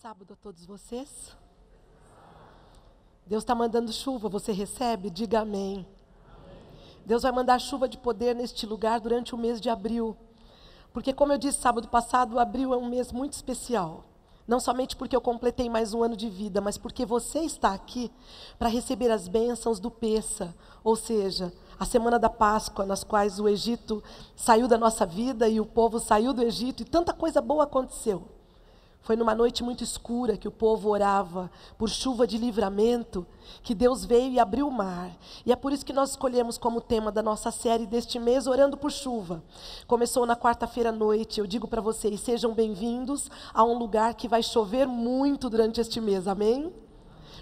sábado a todos vocês. Deus está mandando chuva, você recebe? Diga amém. Deus vai mandar chuva de poder neste lugar durante o mês de abril. Porque, como eu disse sábado passado, abril é um mês muito especial. Não somente porque eu completei mais um ano de vida, mas porque você está aqui para receber as bênçãos do Pessa, ou seja, a semana da Páscoa, nas quais o Egito saiu da nossa vida e o povo saiu do Egito e tanta coisa boa aconteceu. Foi numa noite muito escura que o povo orava por chuva de livramento, que Deus veio e abriu o mar. E é por isso que nós escolhemos como tema da nossa série deste mês, Orando por Chuva. Começou na quarta-feira à noite. Eu digo para vocês, sejam bem-vindos a um lugar que vai chover muito durante este mês, amém?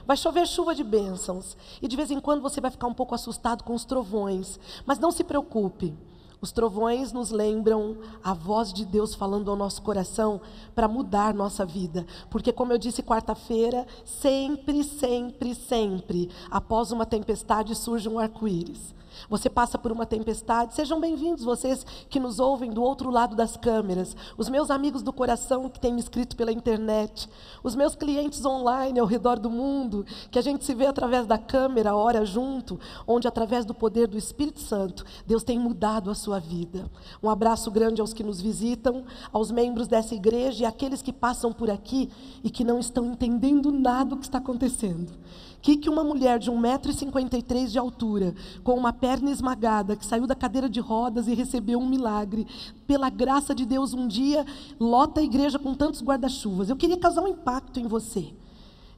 Vai chover chuva de bênçãos. E de vez em quando você vai ficar um pouco assustado com os trovões. Mas não se preocupe. Os trovões nos lembram a voz de Deus falando ao nosso coração para mudar nossa vida. Porque, como eu disse quarta-feira, sempre, sempre, sempre, após uma tempestade surge um arco-íris. Você passa por uma tempestade, sejam bem-vindos vocês que nos ouvem do outro lado das câmeras, os meus amigos do coração que têm me escrito pela internet, os meus clientes online ao redor do mundo, que a gente se vê através da câmera, ora junto, onde através do poder do Espírito Santo, Deus tem mudado a sua vida. Um abraço grande aos que nos visitam, aos membros dessa igreja e àqueles que passam por aqui e que não estão entendendo nada do que está acontecendo. Que uma mulher de 1,53 m de altura, com uma perna esmagada, que saiu da cadeira de rodas e recebeu um milagre, pela graça de Deus, um dia lota a igreja com tantos guarda-chuvas. Eu queria causar um impacto em você.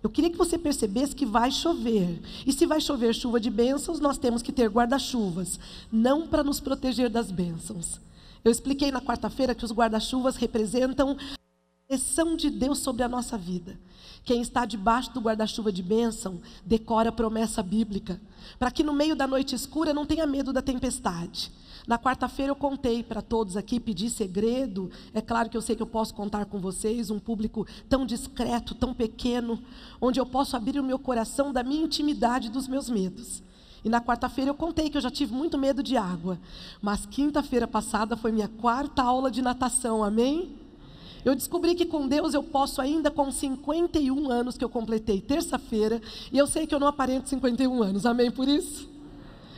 Eu queria que você percebesse que vai chover. E se vai chover chuva de bênçãos, nós temos que ter guarda-chuvas, não para nos proteger das bênçãos. Eu expliquei na quarta-feira que os guarda-chuvas representam a proteção de Deus sobre a nossa vida. Quem está debaixo do guarda-chuva de bênção, decora a promessa bíblica, para que no meio da noite escura não tenha medo da tempestade. Na quarta-feira eu contei para todos aqui, pedi segredo, é claro que eu sei que eu posso contar com vocês, um público tão discreto, tão pequeno, onde eu posso abrir o meu coração da minha intimidade, dos meus medos. E na quarta-feira eu contei que eu já tive muito medo de água, mas quinta-feira passada foi minha quarta aula de natação, amém? Eu descobri que com Deus eu posso ainda com 51 anos que eu completei terça-feira, e eu sei que eu não aparento 51 anos, amém por isso?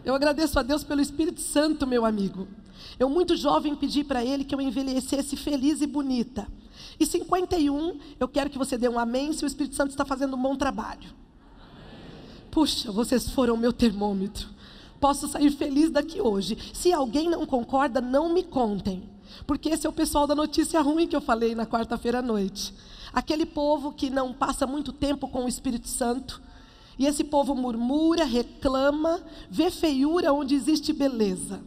Eu agradeço a Deus pelo Espírito Santo, meu amigo. Eu muito jovem pedi para Ele que eu envelhecesse feliz e bonita. E 51, eu quero que você dê um amém se o Espírito Santo está fazendo um bom trabalho. Puxa, vocês foram meu termômetro. Posso sair feliz daqui hoje. Se alguém não concorda, não me contem. Porque esse é o pessoal da notícia ruim que eu falei na quarta-feira à noite. Aquele povo que não passa muito tempo com o Espírito Santo. E esse povo murmura, reclama, vê feiura onde existe beleza.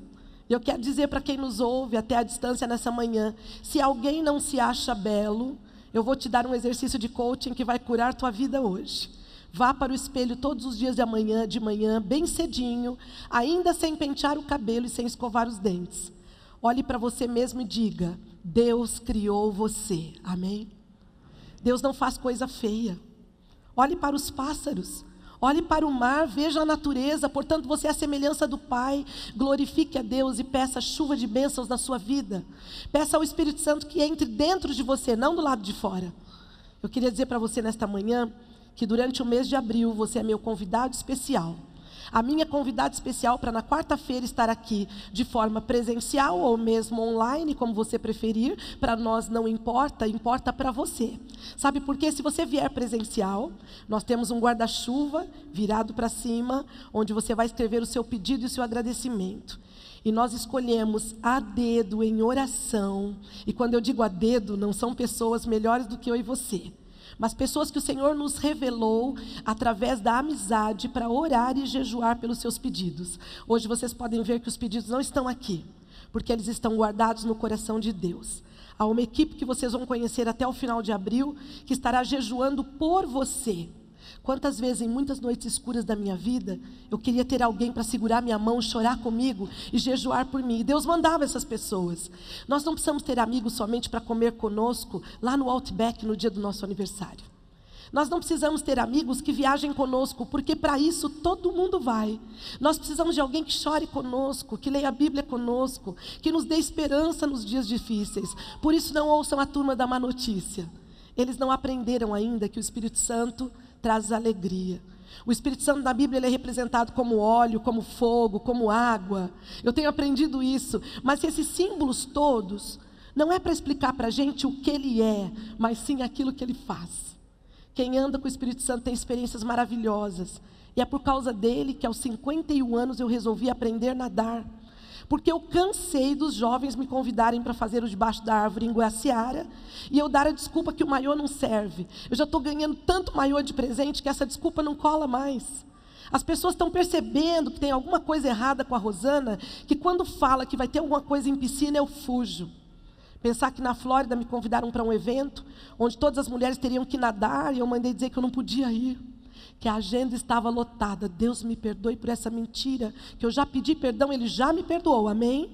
Eu quero dizer para quem nos ouve até a distância nessa manhã, se alguém não se acha belo, eu vou te dar um exercício de coaching que vai curar tua vida hoje. Vá para o espelho todos os dias de manhã, bem cedinho, ainda sem pentear o cabelo e sem escovar os dentes. Olhe para você mesmo e diga, Deus criou você, amém? Deus não faz coisa feia. Olhe para os pássaros, olhe para o mar, veja a natureza, portanto você é a semelhança do Pai. Glorifique a Deus e peça chuva de bênçãos na sua vida. Peça ao Espírito Santo que entre dentro de você, não do lado de fora. Eu queria dizer para você nesta manhã, que durante o mês de abril você é meu convidado especial. A minha convidada especial para na quarta-feira estar aqui de forma presencial ou mesmo online, como você preferir, para nós não importa, importa para você. Sabe por quê? Se você vier presencial, nós temos um guarda-chuva virado para cima, onde você vai escrever o seu pedido e o seu agradecimento. E nós escolhemos a dedo em oração. E quando eu digo a dedo, não são pessoas melhores do que eu e você, mas pessoas que o Senhor nos revelou através da amizade para orar e jejuar pelos seus pedidos. Hoje vocês podem ver que os pedidos não estão aqui, porque eles estão guardados no coração de Deus. Há uma equipe que vocês vão conhecer até o final de abril, que estará jejuando por você. Quantas vezes em muitas noites escuras da minha vida, eu queria ter alguém para segurar minha mão, chorar comigo e jejuar por mim. E Deus mandava essas pessoas. Nós não precisamos ter amigos somente para comer conosco lá no Outback no dia do nosso aniversário. Nós não precisamos ter amigos que viajem conosco, porque para isso todo mundo vai. Nós precisamos de alguém que chore conosco, que leia a Bíblia conosco, que nos dê esperança nos dias difíceis. Por isso não ouçam a turma da má notícia. Eles não aprenderam ainda que o Espírito Santo traz alegria. O Espírito Santo na Bíblia ele é representado como óleo, como fogo, como água. Eu tenho aprendido isso. Mas esses símbolos todos não é para explicar para a gente o que ele é, mas sim aquilo que ele faz. Quem anda com o Espírito Santo tem experiências maravilhosas. E é por causa dele que aos 51 anos eu resolvi aprender a nadar. Porque eu cansei dos jovens me convidarem para fazer o debaixo da árvore em Guaciara e eu dar a desculpa que o maiô não serve. Eu já estou ganhando tanto maiô de presente que essa desculpa não cola mais. As pessoas estão percebendo que tem alguma coisa errada com a Rosana, que quando fala que vai ter alguma coisa em piscina, eu fujo. Pensar que na Flórida me convidaram para um evento onde todas as mulheres teriam que nadar e eu mandei dizer que eu não podia ir. Que a agenda estava lotada. Deus me perdoe por essa mentira, que eu já pedi perdão, Ele já me perdoou, amém?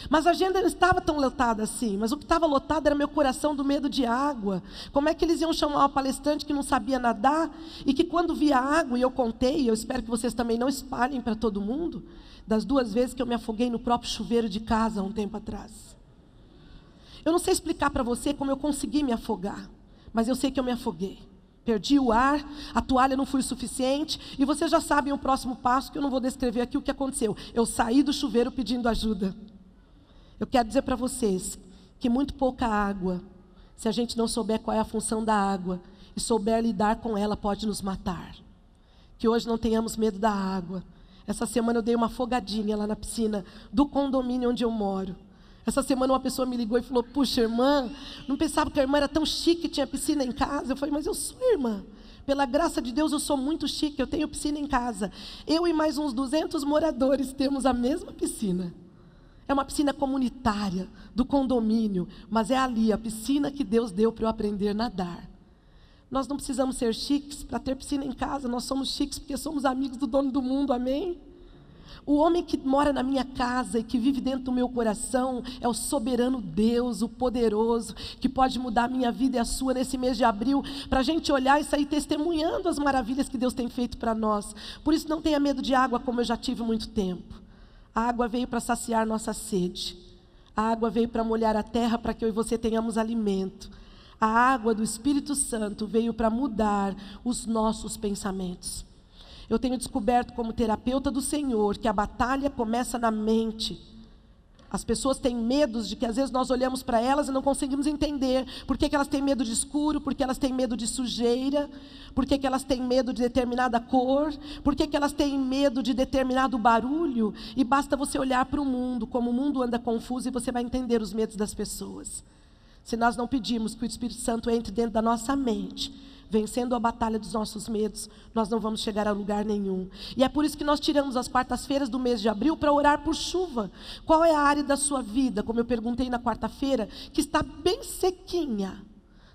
Mas a agenda não estava tão lotada assim, mas o que estava lotado era meu coração do medo de água. Como é que eles iam chamar uma palestrante que não sabia nadar, e que quando via água, e eu contei, eu espero que vocês também não espalhem para todo mundo, das 2 vezes que eu me afoguei no próprio chuveiro de casa há um tempo atrás. Eu não sei explicar para você como eu consegui me afogar, mas eu sei que eu me afoguei. Perdi o ar, a toalha não foi o suficiente, e vocês já sabem o próximo passo, que eu não vou descrever aqui o que aconteceu. Eu saí do chuveiro pedindo ajuda. Eu quero dizer para vocês que muito pouca água, se a gente não souber qual é a função da água, e souber lidar com ela, pode nos matar. Que hoje não tenhamos medo da água. Essa semana eu dei uma afogadinha lá na piscina do condomínio onde eu moro. Essa semana uma pessoa me ligou e falou: puxa, irmã, não pensava que a irmã era tão chique, tinha piscina em casa. Eu falei: mas eu sou irmã. Pela graça de Deus eu sou muito chique, eu tenho piscina em casa. Eu e mais uns 200 moradores temos a mesma piscina. É uma piscina comunitária, do condomínio, mas é ali, a piscina que Deus deu para eu aprender a nadar. Nós não precisamos ser chiques para ter piscina em casa, nós somos chiques porque somos amigos do dono do mundo, amém? O homem que mora na minha casa e que vive dentro do meu coração é o soberano Deus, o poderoso, que pode mudar a minha vida e a sua nesse mês de abril, para a gente olhar e sair testemunhando as maravilhas que Deus tem feito para nós. Por isso não tenha medo de água como eu já tive muito tempo. A água veio para saciar nossa sede. A água veio para molhar a terra para que eu e você tenhamos alimento. A água do Espírito Santo veio para mudar os nossos pensamentos. Eu tenho descoberto como terapeuta do Senhor que a batalha começa na mente. As pessoas têm medos de que às vezes nós olhamos para elas e não conseguimos entender por que elas têm medo de escuro, por que elas têm medo de sujeira, por que elas têm medo de determinada cor, por que elas têm medo de determinado barulho. E basta você olhar para o mundo, como o mundo anda confuso, e você vai entender os medos das pessoas. Se nós não pedirmos que o Espírito Santo entre dentro da nossa mente, vencendo a batalha dos nossos medos, nós não vamos chegar a lugar nenhum. E é por isso que nós tiramos as quartas-feiras do mês de abril para orar por chuva. Qual é a área da sua vida, como eu perguntei na quarta-feira, que está bem sequinha?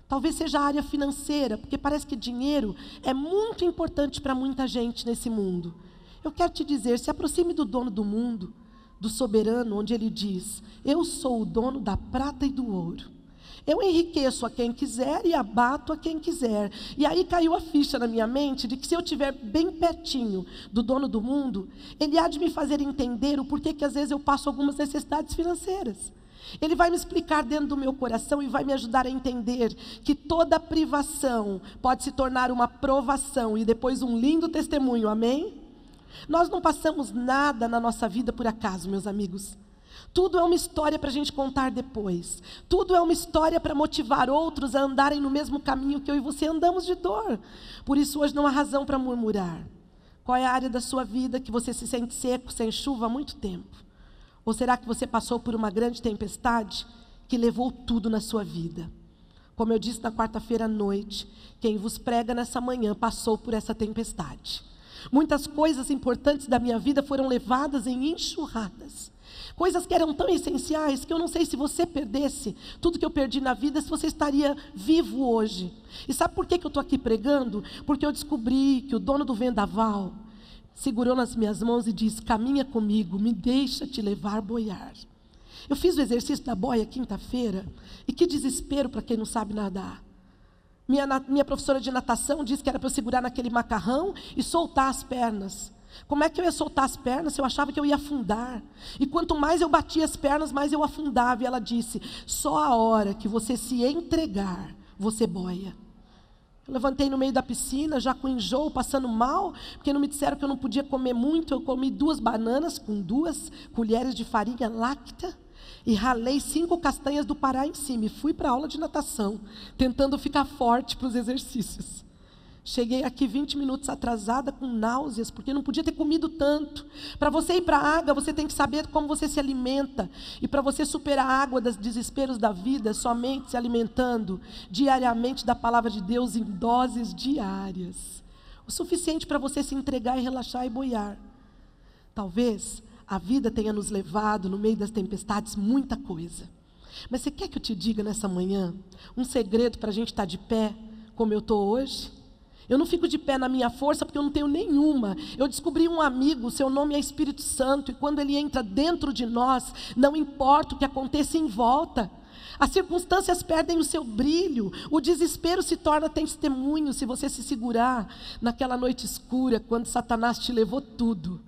Talvez seja a área financeira, porque parece que dinheiro é muito importante para muita gente nesse mundo. Eu quero te dizer, se aproxime do dono do mundo, do soberano, onde ele diz: eu sou o dono da prata e do ouro. Eu enriqueço a quem quiser e abato a quem quiser. E aí caiu a ficha na minha mente de que se eu estiver bem pertinho do dono do mundo, ele há de me fazer entender o porquê que às vezes eu passo algumas necessidades financeiras. Ele vai me explicar dentro do meu coração e vai me ajudar a entender que toda privação pode se tornar uma provação e depois um lindo testemunho, amém? Nós não passamos nada na nossa vida por acaso, meus amigos. Tudo é uma história para a gente contar depois. Tudo é uma história para motivar outros a andarem no mesmo caminho que eu e você andamos de dor. Por isso hoje não há razão para murmurar. Qual é a área da sua vida que você se sente seco, sem chuva há muito tempo? Ou será que você passou por uma grande tempestade que levou tudo na sua vida? Como eu disse na quarta-feira à noite, quem vos prega nessa manhã passou por essa tempestade. Muitas coisas importantes da minha vida foram levadas em enxurradas. Coisas que eram tão essenciais que eu não sei se você perdesse tudo que eu perdi na vida, se você estaria vivo hoje. E sabe por que eu estou aqui pregando? Porque eu descobri que o dono do vendaval segurou nas minhas mãos e disse: caminha comigo, me deixa te levar boiar. Eu fiz o exercício da boia quinta-feira, e que desespero para quem não sabe nadar. Minha professora de natação disse que era para eu segurar naquele macarrão e soltar as pernas. Como é que eu ia soltar as pernas se eu achava que eu ia afundar? E quanto mais eu batia as pernas, mais eu afundava. E ela disse: só a hora que você se entregar, você boia. Eu levantei no meio da piscina, já com enjoo, passando mal, porque não me disseram que eu não podia comer muito. Eu comi 2 bananas com 2 colheres de farinha láctea e ralei 5 castanhas do Pará em cima. E fui para a aula de natação, tentando ficar forte para os exercícios. Cheguei aqui 20 minutos atrasada com náuseas, porque não podia ter comido tanto. Para você ir para a água, você tem que saber como você se alimenta. E para você superar a água dos desesperos da vida, somente se alimentando diariamente da palavra de Deus em doses diárias. O suficiente para você se entregar e relaxar e boiar. Talvez a vida tenha nos levado, no meio das tempestades, muita coisa. Mas você quer que eu te diga nessa manhã um segredo para a gente estar de pé, como eu estou hoje? Eu não fico de pé na minha força porque eu não tenho nenhuma. Eu descobri um amigo, seu nome é Espírito Santo, e quando ele entra dentro de nós, não importa o que aconteça em volta, as circunstâncias perdem o seu brilho, o desespero se torna testemunho se você se segurar naquela noite escura, quando Satanás te levou tudo,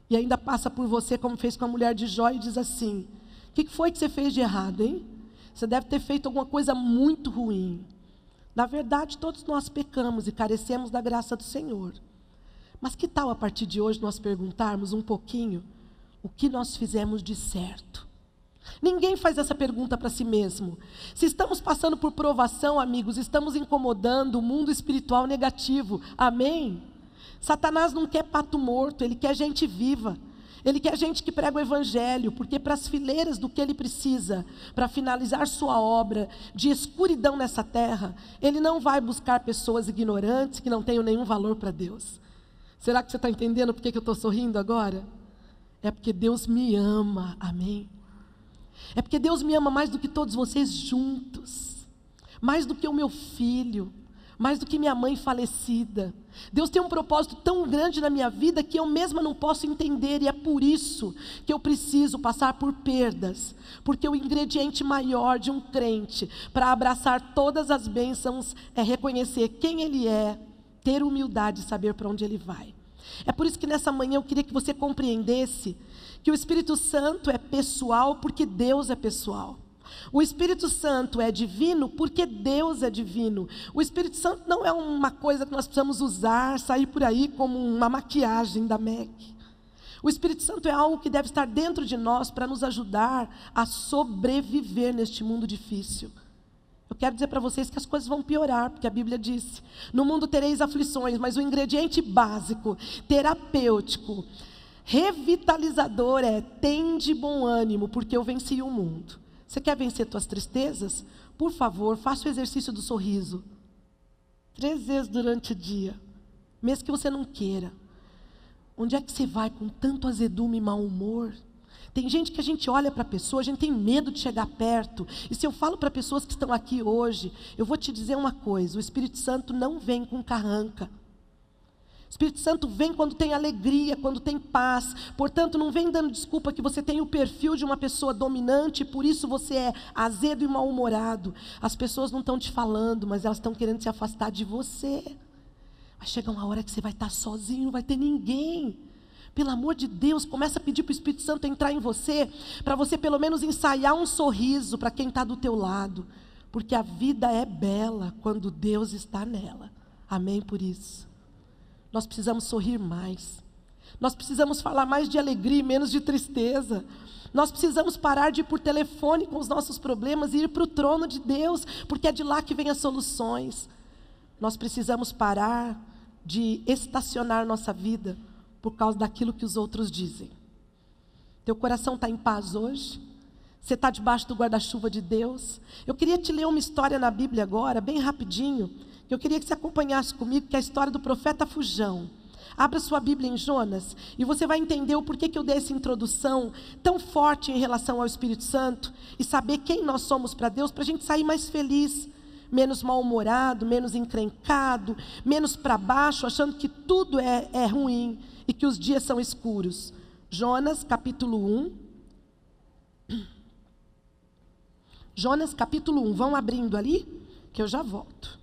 e ainda passa por você como fez com a mulher de Jó e diz assim: o que foi que você fez de errado, hein? Você deve ter feito alguma coisa muito ruim. Na verdade, todos nós pecamos e carecemos da graça do Senhor. Mas que tal a partir de hoje nós perguntarmos um pouquinho o que nós fizemos de certo? Ninguém faz essa pergunta para si mesmo. Se estamos passando por provação, amigos, estamos incomodando o mundo espiritual negativo. Amém? Satanás não quer pato morto, ele quer gente viva. Ele quer gente que prega o evangelho, porque para as fileiras do que ele precisa, para finalizar sua obra de escuridão nessa terra, ele não vai buscar pessoas ignorantes que não tenham nenhum valor para Deus. Será que você está entendendo por que eu estou sorrindo agora? É porque Deus me ama, amém? É porque Deus me ama mais do que todos vocês juntos, mais do que o meu filho, mais do que minha mãe falecida. Deus tem um propósito tão grande na minha vida que eu mesma não posso entender, e é por isso que eu preciso passar por perdas, porque o ingrediente maior de um crente para abraçar todas as bênçãos é reconhecer quem ele é, ter humildade e saber para onde ele vai. É por isso que nessa manhã eu queria que você compreendesse que o Espírito Santo é pessoal porque Deus é pessoal. O Espírito Santo é divino porque Deus é divino. O Espírito Santo não é uma coisa que nós precisamos usar, sair por aí como uma maquiagem da MAC. O Espírito Santo é algo que deve estar dentro de nós para nos ajudar a sobreviver neste mundo difícil. Eu quero dizer para vocês que as coisas vão piorar, porque a Bíblia disse: no mundo tereis aflições, mas o ingrediente básico, terapêutico, revitalizador é: tende bom ânimo, porque eu venci o mundo. Você quer vencer suas tristezas? Por favor, faça o exercício do sorriso 3 vezes durante o dia, mesmo que você não queira. Onde é que você vai com tanto azedume e mau humor? Tem gente que a gente olha para a pessoa, a gente tem medo de chegar perto. E se eu falo para pessoas que estão aqui hoje, eu vou te dizer uma coisa: o Espírito Santo não vem com carranca. O Espírito Santo vem quando tem alegria, quando tem paz. Portanto, não vem dando desculpa que você tem o perfil de uma pessoa dominante e por isso você é azedo e mal-humorado. As pessoas não estão te falando, mas elas estão querendo se afastar de você. Vai chegar uma hora que você vai estar sozinho, não vai ter ninguém. Pelo amor de Deus, começa a pedir para o Espírito Santo entrar em você, para você pelo menos ensaiar um sorriso para quem está do teu lado. Porque a vida é bela quando Deus está nela. Amém por isso? Nós precisamos sorrir mais. Nós precisamos falar mais de alegria e menos de tristeza. Nós precisamos parar de ir por telefone com os nossos problemas e ir para o trono de Deus, porque é de lá que vem as soluções. Nós precisamos parar de estacionar nossa vida por causa daquilo que os outros dizem. Teu coração está em paz hoje? Você está debaixo do guarda-chuva de Deus? Eu queria te ler uma história na Bíblia agora, bem rapidinho. Eu queria que você acompanhasse comigo, que é a história do profeta Fujão. Abra sua Bíblia em Jonas e você vai entender o porquê que eu dei essa introdução tão forte em relação ao Espírito Santo e saber quem nós somos para Deus, para a gente sair mais feliz, menos mal-humorado, menos encrencado, menos para baixo, achando que tudo é ruim e que os dias são escuros. Jonas capítulo 1. Jonas capítulo 1, vão abrindo ali, que eu já volto.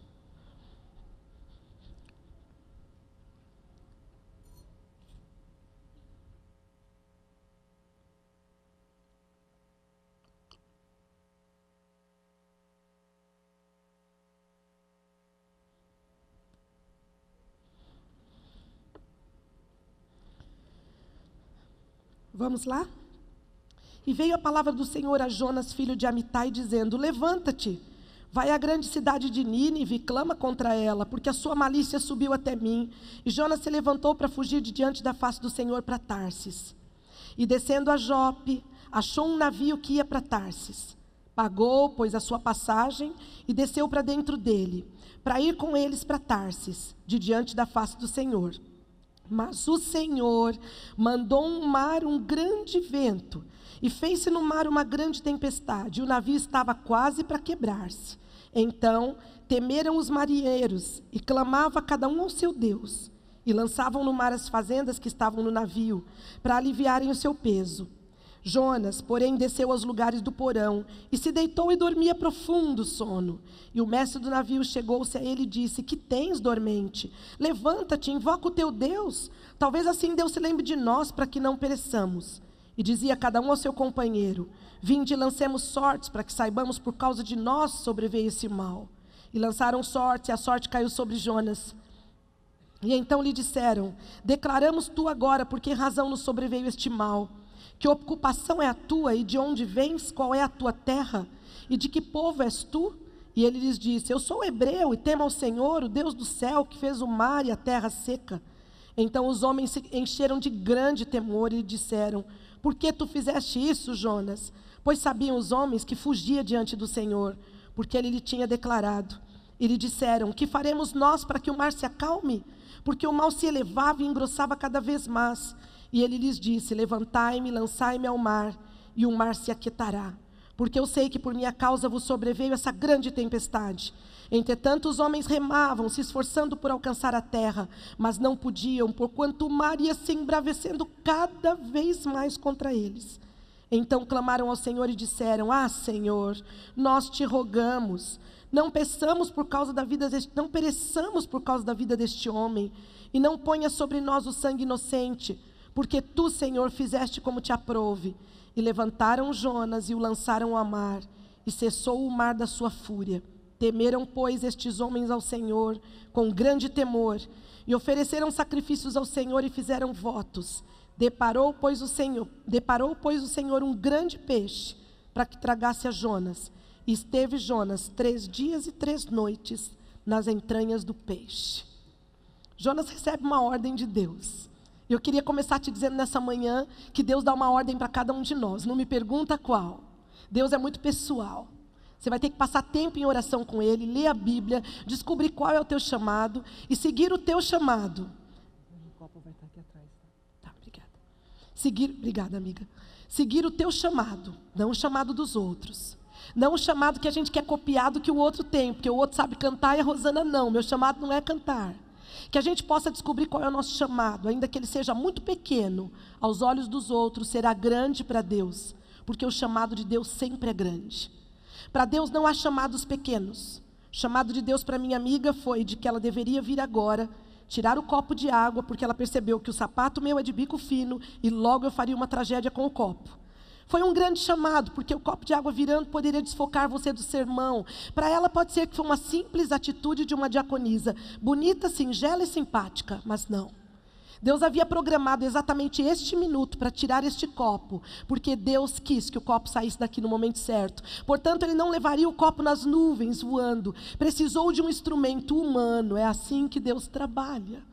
Vamos lá? E veio a palavra do Senhor a Jonas, filho de Amitai, dizendo: levanta-te, vai à grande cidade de Nínive e clama contra ela, porque a sua malícia subiu até mim. E Jonas se levantou para fugir de diante da face do Senhor para Tarsis. E descendo a Jope, achou um navio que ia para Tarsis. Pagou, pois, a sua passagem e desceu para dentro dele, para ir com eles para Tarsis, de diante da face do Senhor. Mas o Senhor mandou um mar, um grande vento, e fez-se no mar uma grande tempestade, e o navio estava quase para quebrar-se. Então temeram os marinheiros, e clamava cada um ao seu Deus, e lançavam no mar as fazendas que estavam no navio, para aliviarem o seu peso. Jonas, porém, desceu aos lugares do porão, e se deitou e dormia profundo sono. E o mestre do navio chegou-se a ele e disse: que tens, dormente? Levanta-te, invoca o teu Deus. Talvez assim Deus se lembre de nós, para que não pereçamos. E dizia cada um ao seu companheiro: vinde e lancemos sortes, para que saibamos por causa de nós sobreveio esse mal. E lançaram sorte, e a sorte caiu sobre Jonas. E então lhe disseram: declaramos tu agora por que razão nos sobreveio este mal. Que ocupação é a tua, e de onde vens? Qual é a tua terra? E de que povo és tu? E ele lhes disse: eu sou hebreu, e temo ao Senhor, o Deus do céu, que fez o mar e a terra seca. Então os homens se encheram de grande temor e disseram: por que tu fizeste isso, Jonas? Pois sabiam os homens que fugia diante do Senhor, porque ele lhe tinha declarado. E lhe disseram: que faremos nós para que o mar se acalme? Porque o mal se elevava e engrossava cada vez mais. E ele lhes disse: levantai-me, lançai-me ao mar, e o mar se aquietará. Porque eu sei que por minha causa vos sobreveio essa grande tempestade. Entretanto os homens remavam, se esforçando por alcançar a terra, mas não podiam, porquanto o mar ia se embravecendo cada vez mais contra eles. Então clamaram ao Senhor e disseram: ah, Senhor, nós te rogamos, não pereçamos por causa da vida deste homem, e não ponha sobre nós o sangue inocente, porque tu, Senhor, fizeste como te aprouve. E levantaram Jonas e o lançaram ao mar, e cessou o mar da sua fúria. Temeram, pois, estes homens ao Senhor com grande temor, e ofereceram sacrifícios ao Senhor e fizeram votos. Deparou, pois, o Senhor um grande peixe para que tragasse a Jonas. E esteve Jonas 3 dias e 3 noites nas entranhas do peixe. Jonas recebe uma ordem de Deus. Eu queria começar te dizendo nessa manhã que Deus dá uma ordem para cada um de nós. Não me pergunta qual. Deus é muito pessoal. Você vai ter que passar tempo em oração com Ele, ler a Bíblia, descobrir qual é o teu chamado e seguir o teu chamado. O copo vai estar aqui atrás. Tá, obrigada. Obrigada, amiga. Seguir o teu chamado, não o chamado dos outros. Não o chamado que a gente quer copiar do que o outro tem, porque o outro sabe cantar e a Rosana não. Meu chamado não é cantar. Que a gente possa descobrir qual é o nosso chamado, ainda que ele seja muito pequeno, aos olhos dos outros, será grande para Deus, porque o chamado de Deus sempre é grande. Para Deus não há chamados pequenos. O chamado de Deus para minha amiga foi de que ela deveria vir agora, tirar o copo de água, porque ela percebeu que o sapato meu é de bico fino e logo eu faria uma tragédia com o copo. Foi um grande chamado, porque o copo de água virando poderia desfocar você do sermão. Para ela pode ser que foi uma simples atitude de uma diaconisa, bonita, singela e simpática, mas não. Deus havia programado exatamente este minuto para tirar este copo, porque Deus quis que o copo saísse daqui no momento certo. Portanto, Ele não levaria o copo nas nuvens voando. Precisou de um instrumento humano. É assim que Deus trabalha.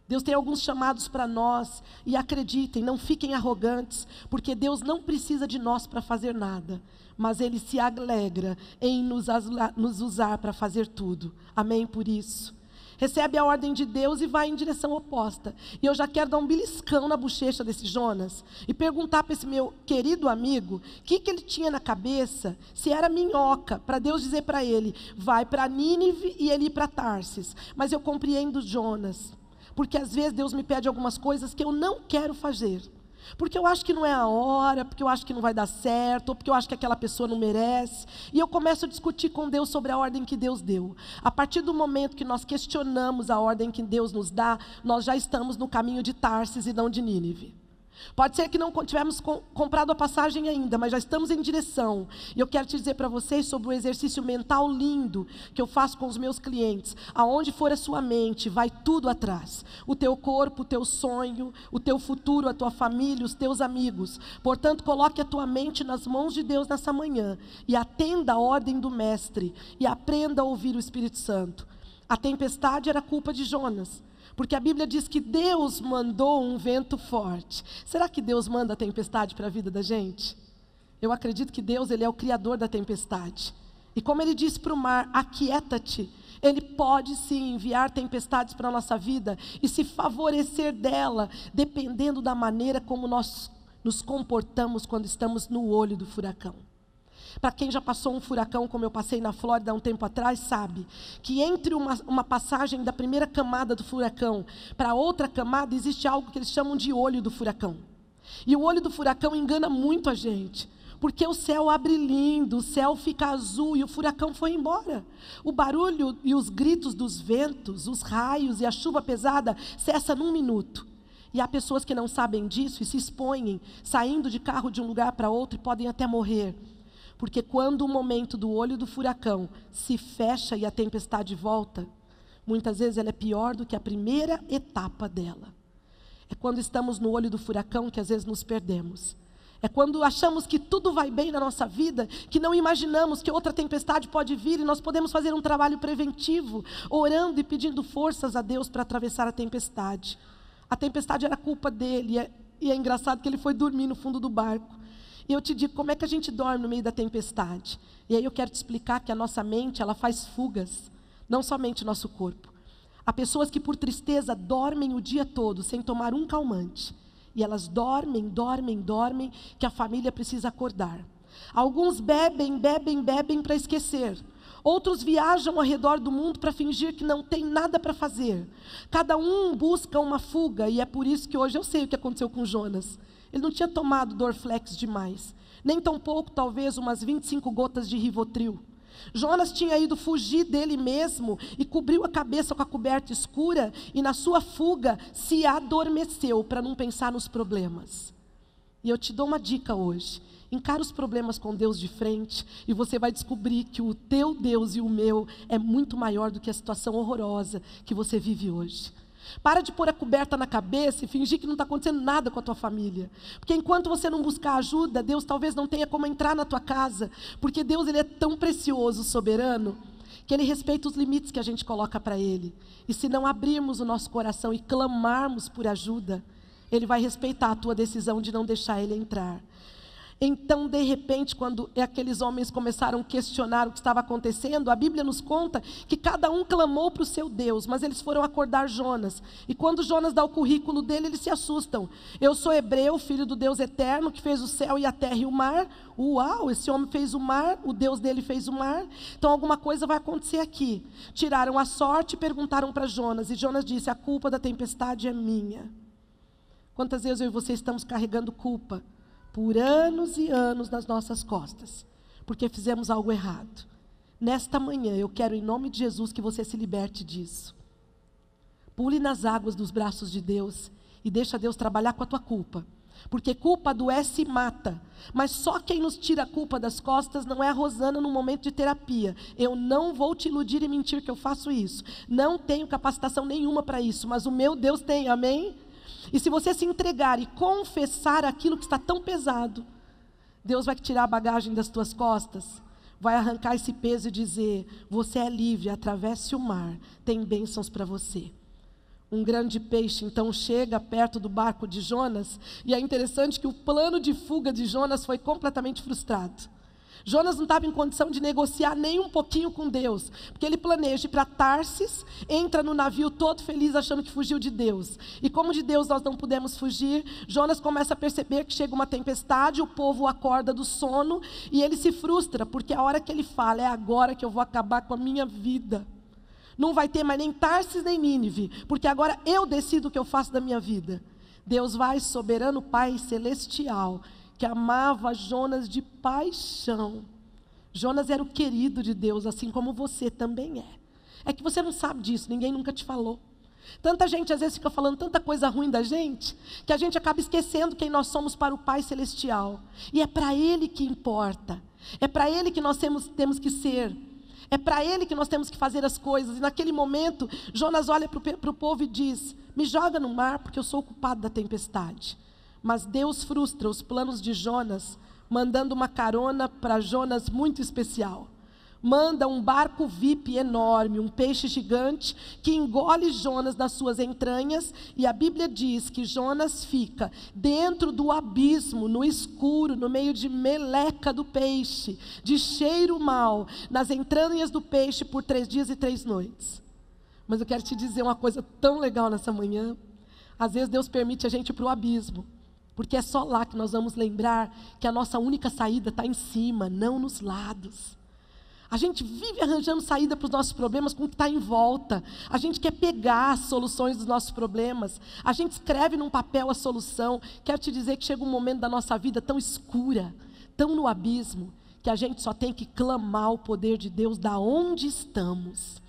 Deus tem alguns chamados para nós, e acreditem, não fiquem arrogantes, porque Deus não precisa de nós para fazer nada, mas Ele se alegra em nos usar para fazer tudo. Amém por isso? Recebe a ordem de Deus e vai em direção oposta. E eu já quero dar um beliscão na bochecha desse Jonas e perguntar para esse meu querido amigo o que ele tinha na cabeça, se era minhoca, para Deus dizer para ele: vai para Nínive e ele ir para Tarsis. Mas eu compreendo Jonas, porque às vezes Deus me pede algumas coisas que eu não quero fazer, porque eu acho que não é a hora, porque eu acho que não vai dar certo, ou porque eu acho que aquela pessoa não merece, e eu começo a discutir com Deus sobre a ordem que Deus deu. A partir do momento que nós questionamos a ordem que Deus nos dá, nós já estamos no caminho de Tarsis e não de Nínive. Pode ser que não tivermos comprado a passagem ainda, mas já estamos em direção. E eu quero te dizer para vocês sobre o exercício mental lindo que eu faço com os meus clientes. Aonde for a sua mente, vai tudo atrás. O teu corpo, o teu sonho, o teu futuro, a tua família, os teus amigos. Portanto, coloque a tua mente nas mãos de Deus nessa manhã e atenda a ordem do Mestre e aprenda a ouvir o Espírito Santo. A tempestade era culpa de Jonas. Porque a Bíblia diz que Deus mandou um vento forte. Será que Deus manda a tempestade para a vida da gente? Eu acredito que Deus, Ele é o criador da tempestade. E como Ele disse para o mar, aquieta-te, Ele pode sim enviar tempestades para a nossa vida e se favorecer dela, dependendo da maneira como nós nos comportamos quando estamos no olho do furacão. Para quem já passou um furacão, como eu passei na Flórida há um tempo atrás, sabe que entre uma passagem da primeira camada do furacão para outra camada, existe algo que eles chamam de olho do furacão. E o olho do furacão engana muito a gente, porque o céu abre lindo, o céu fica azul e o furacão foi embora. O barulho e os gritos dos ventos, os raios e a chuva pesada cessa num minuto. E há pessoas que não sabem disso e se expõem, saindo de carro de um lugar para outro e podem até morrer. Porque quando o momento do olho do furacão se fecha e a tempestade volta, muitas vezes ela é pior do que a primeira etapa dela. É quando estamos no olho do furacão que às vezes nos perdemos. É quando achamos que tudo vai bem na nossa vida, que não imaginamos que outra tempestade pode vir e nós podemos fazer um trabalho preventivo, orando e pedindo forças a Deus para atravessar a tempestade. A tempestade era culpa dele e é engraçado que ele foi dormir no fundo do barco. E eu te digo, como é que a gente dorme no meio da tempestade? E aí eu quero te explicar que a nossa mente, ela faz fugas, não somente o nosso corpo. Há pessoas que por tristeza dormem o dia todo sem tomar um calmante. E elas dormem, que a família precisa acordar. Alguns bebem para esquecer. Outros viajam ao redor do mundo para fingir que não tem nada para fazer. Cada um busca uma fuga, e é por isso que hoje eu sei o que aconteceu com Jonas. Ele não tinha tomado Dorflex demais, nem tampouco talvez umas 25 gotas de Rivotril. Jonas tinha ido fugir dele mesmo e cobriu a cabeça com a coberta escura e na sua fuga se adormeceu para não pensar nos problemas. E eu te dou uma dica hoje. Encara os problemas com Deus de frente e você vai descobrir que o teu Deus e o meu é muito maior do que a situação horrorosa que você vive hoje. Para de pôr a coberta na cabeça e fingir que não está acontecendo nada com a tua família. Porque enquanto você não buscar ajuda, Deus talvez não tenha como entrar na tua casa. Porque Deus, Ele é tão precioso, soberano, que Ele respeita os limites que a gente coloca para Ele. E se não abrirmos o nosso coração e clamarmos por ajuda, Ele vai respeitar a tua decisão de não deixar Ele entrar. Então, de repente, quando aqueles homens começaram a questionar o que estava acontecendo, a Bíblia nos conta que cada um clamou para o seu Deus, mas eles foram acordar Jonas. E quando Jonas dá o currículo dele, eles se assustam. Eu sou hebreu, filho do Deus eterno, que fez o céu e a terra e o mar. Uau, esse homem fez o mar, o Deus dele fez o mar. Então, alguma coisa vai acontecer aqui. Tiraram a sorte e perguntaram para Jonas. E Jonas disse, a culpa da tempestade é minha. Quantas vezes eu e você estamos carregando culpa? Por anos e anos nas nossas costas, porque fizemos algo errado. Nesta manhã, eu quero, em nome de Jesus, que você se liberte disso. Pule nas águas dos braços de Deus e deixa Deus trabalhar com a tua culpa. Porque culpa adoece e mata. Mas só quem nos tira a culpa das costas não é a Rosana no momento de terapia. Eu não vou te iludir e mentir que eu faço isso. Não tenho capacitação nenhuma para isso, mas o meu Deus tem, amém? E se você se entregar e confessar aquilo que está tão pesado, Deus vai tirar a bagagem das tuas costas, vai arrancar esse peso e dizer, você é livre, atravesse o mar, tem bênçãos para você. Um grande peixe então chega perto do barco de Jonas, e é interessante que o plano de fuga de Jonas foi completamente frustrado. Jonas não estava em condição de negociar nem um pouquinho com Deus, porque ele planeja ir para Tarsis, entra no navio todo feliz achando que fugiu de Deus. E como de Deus nós não pudemos fugir, Jonas começa a perceber que chega uma tempestade, o povo o acorda do sono e ele se frustra, porque a hora que ele fala, é agora que eu vou acabar com a minha vida. Não vai ter mais nem Tarsis nem Nínive, porque agora eu decido o que eu faço da minha vida. Deus vai, soberano Pai celestial, que amava Jonas de paixão. Jonas era o querido de Deus, assim como você também é. É que você não sabe disso, ninguém nunca te falou. Tanta gente às vezes fica falando tanta coisa ruim da gente, que a gente acaba esquecendo quem nós somos para o Pai Celestial. E é para Ele que importa. É para Ele que nós temos que ser. É para Ele que nós temos que fazer as coisas. E naquele momento, Jonas olha para o povo e diz: me joga no mar, porque eu sou o culpado da tempestade. Mas Deus frustra os planos de Jonas, mandando uma carona para Jonas muito especial. Manda um barco VIP enorme, um peixe gigante, que engole Jonas nas suas entranhas, e a Bíblia diz que Jonas fica dentro do abismo, no escuro, no meio de meleca do peixe, de cheiro mau, nas entranhas do peixe por 3 dias e 3 noites. Mas eu quero te dizer uma coisa tão legal nessa manhã. Às vezes Deus permite a gente ir para o abismo, porque é só lá que nós vamos lembrar que a nossa única saída está em cima, não nos lados. A gente vive arranjando saída para os nossos problemas com o que está em volta. A gente quer pegar as soluções dos nossos problemas. A gente escreve num papel a solução. Quero te dizer que chega um momento da nossa vida tão escura, tão no abismo, que a gente só tem que clamar o poder de Deus da onde estamos.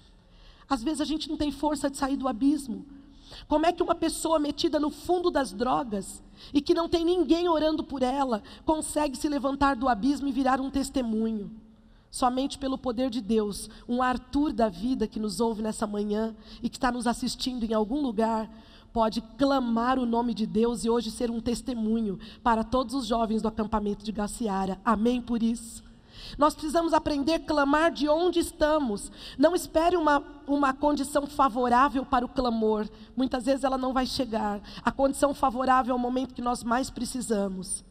Às vezes a gente não tem força de sair do abismo. Como é que uma pessoa metida no fundo das drogas e que não tem ninguém orando por ela consegue se levantar do abismo e virar um testemunho? Somente pelo poder de Deus, um Arthur da vida que nos ouve nessa manhã e que está nos assistindo em algum lugar, pode clamar o nome de Deus e hoje ser um testemunho para todos os jovens do acampamento de Gaciara. Amém por isso? Nós precisamos aprender a clamar de onde estamos. Não espere uma condição favorável para o clamor. Muitas vezes ela não vai chegar. A condição favorável é o momento que nós mais precisamos.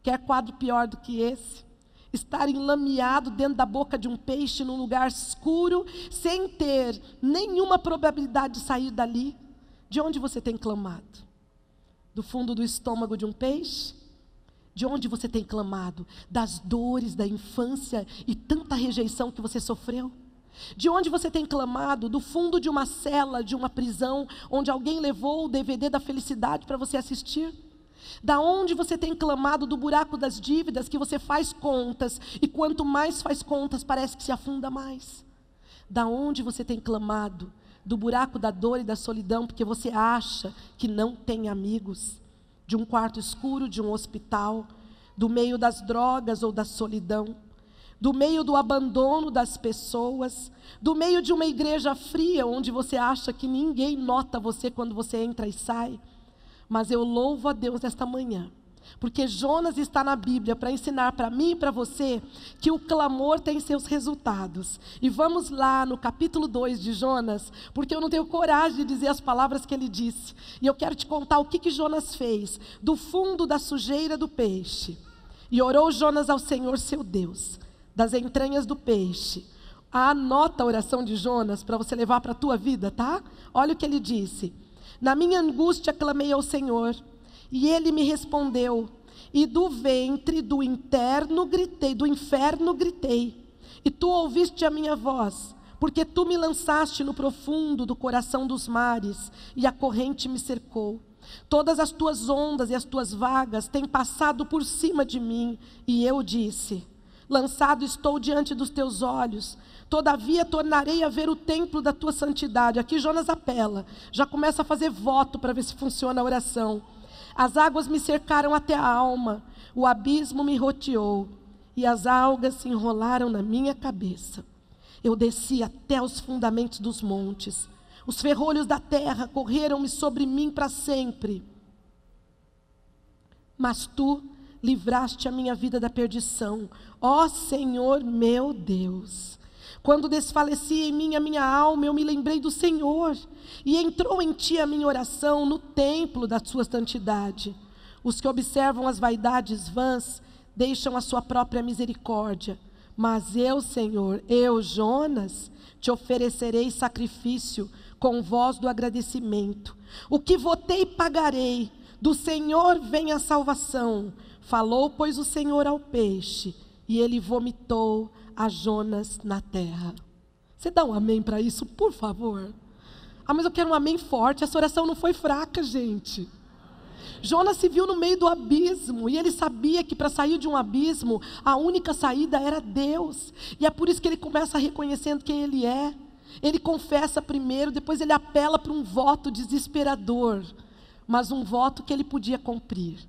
Quer quadro pior do que esse? Estar enlameado dentro da boca de um peixe num lugar escuro, sem ter nenhuma probabilidade de sair dali. De onde você tem clamado? Do fundo do estômago de um peixe? De onde você tem clamado? Das dores da infância e tanta rejeição que você sofreu? De onde você tem clamado? Do fundo de uma cela, de uma prisão, onde alguém levou o DVD da felicidade para você assistir? Da onde você tem clamado? Do buraco das dívidas, que você faz contas, e quanto mais faz contas, parece que se afunda mais. Da onde você tem clamado? Do buraco da dor e da solidão, porque você acha que não tem amigos. De um quarto escuro, de um hospital, do meio das drogas ou da solidão, do meio do abandono das pessoas, do meio de uma igreja fria, onde você acha que ninguém nota você quando você entra e sai. Mas eu louvo a Deus nesta manhã, porque Jonas está na Bíblia para ensinar para mim e para você que o clamor tem seus resultados. E vamos lá no capítulo 2 de Jonas, porque eu não tenho coragem de dizer as palavras que ele disse. E eu quero te contar o que Jonas fez do fundo da sujeira do peixe. E orou Jonas ao Senhor seu Deus, das entranhas do peixe. Anota a oração de Jonas para você levar para a tua vida, tá? Olha o que ele disse. Na minha angústia clamei ao Senhor, e Ele me respondeu, e do ventre do inferno gritei, e Tu ouviste a minha voz, porque Tu me lançaste no profundo do coração dos mares, e a corrente me cercou. Todas as Tuas ondas e as Tuas vagas têm passado por cima de mim, e eu disse, lançado estou diante dos Teus olhos, todavia tornarei a ver o templo da Tua santidade. Aqui Jonas apela, já começa a fazer voto para ver se funciona a oração. As águas me cercaram até a alma, o abismo me rodeou, e as algas se enrolaram na minha cabeça. Eu desci até os fundamentos dos montes, os ferrolhos da terra correram-me sobre mim para sempre. Mas Tu livraste a minha vida da perdição, ó Senhor meu Deus. Quando desfalecia em mim a minha alma, eu me lembrei do Senhor, e entrou em Ti a minha oração no templo da Sua santidade. Os que observam as vaidades vãs, deixam a sua própria misericórdia. Mas eu, Senhor, eu, Jonas, Te oferecerei sacrifício com voz do agradecimento. O que votei pagarei, do Senhor vem a salvação. Falou, pois, o Senhor ao peixe, e ele vomitou a Jonas na terra. Você dá um amém para isso, por favor? Ah, mas eu quero um amém forte. Essa oração não foi fraca, gente. Jonas se viu no meio do abismo, e ele sabia que para sair de um abismo, a única saída era Deus. E é por isso que ele começa reconhecendo quem ele é. Ele confessa primeiro, depois ele apela para um voto desesperador, mas um voto que ele podia cumprir.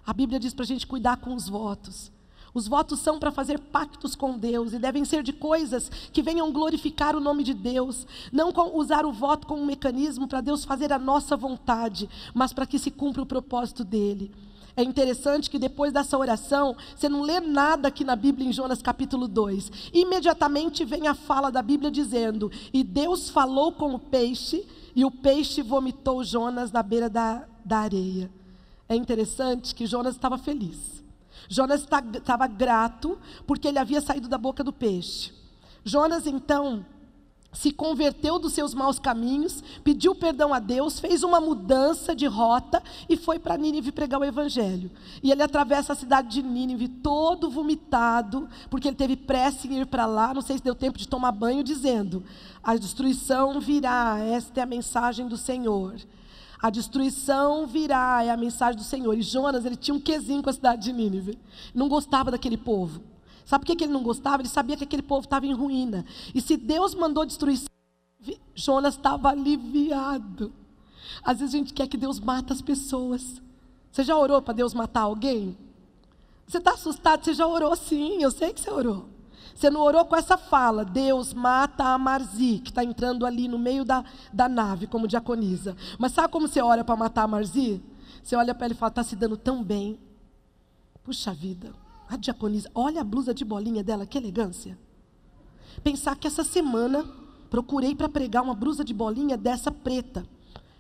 A Bíblia diz para a gente cuidar com os votos. Os votos são para fazer pactos com Deus e devem ser de coisas que venham glorificar o nome de Deus. Não usar o voto como um mecanismo para Deus fazer a nossa vontade, mas para que se cumpra o propósito dele. É interessante que depois dessa oração, você não lê nada aqui na Bíblia em Jonas capítulo 2. Imediatamente vem a fala da Bíblia dizendo: e Deus falou com o peixe, e o peixe vomitou Jonas na beira da areia. É interessante que Jonas estava feliz. Jonas estava grato porque ele havia saído da boca do peixe. Jonas então se converteu dos seus maus caminhos, pediu perdão a Deus, fez uma mudança de rota e foi para Nínive pregar o evangelho. E ele atravessa a cidade de Nínive todo vomitado, porque ele teve pressa em ir para lá, não sei se deu tempo de tomar banho, dizendo: a destruição virá, esta é a mensagem do Senhor. A destruição virá, é a mensagem do Senhor. E Jonas, ele tinha um quezinho com a cidade de Nínive. Não gostava daquele povo. Sabe por que ele não gostava? Ele sabia que aquele povo estava em ruína. E se Deus mandou destruição, Jonas estava aliviado. Às vezes a gente quer que Deus mate as pessoas. Você já orou para Deus matar alguém? Você está assustado? Você já orou sim, eu sei que você orou. Você não orou com essa fala: Deus mata a Marzi, que está entrando ali no meio da nave, como diaconisa. Mas sabe como você ora para matar a Marzi? Você olha para ela e fala: está se dando tão bem. Puxa vida, a diaconisa, olha a blusa de bolinha dela, que elegância. Pensar que essa semana procurei para pregar uma blusa de bolinha dessa preta.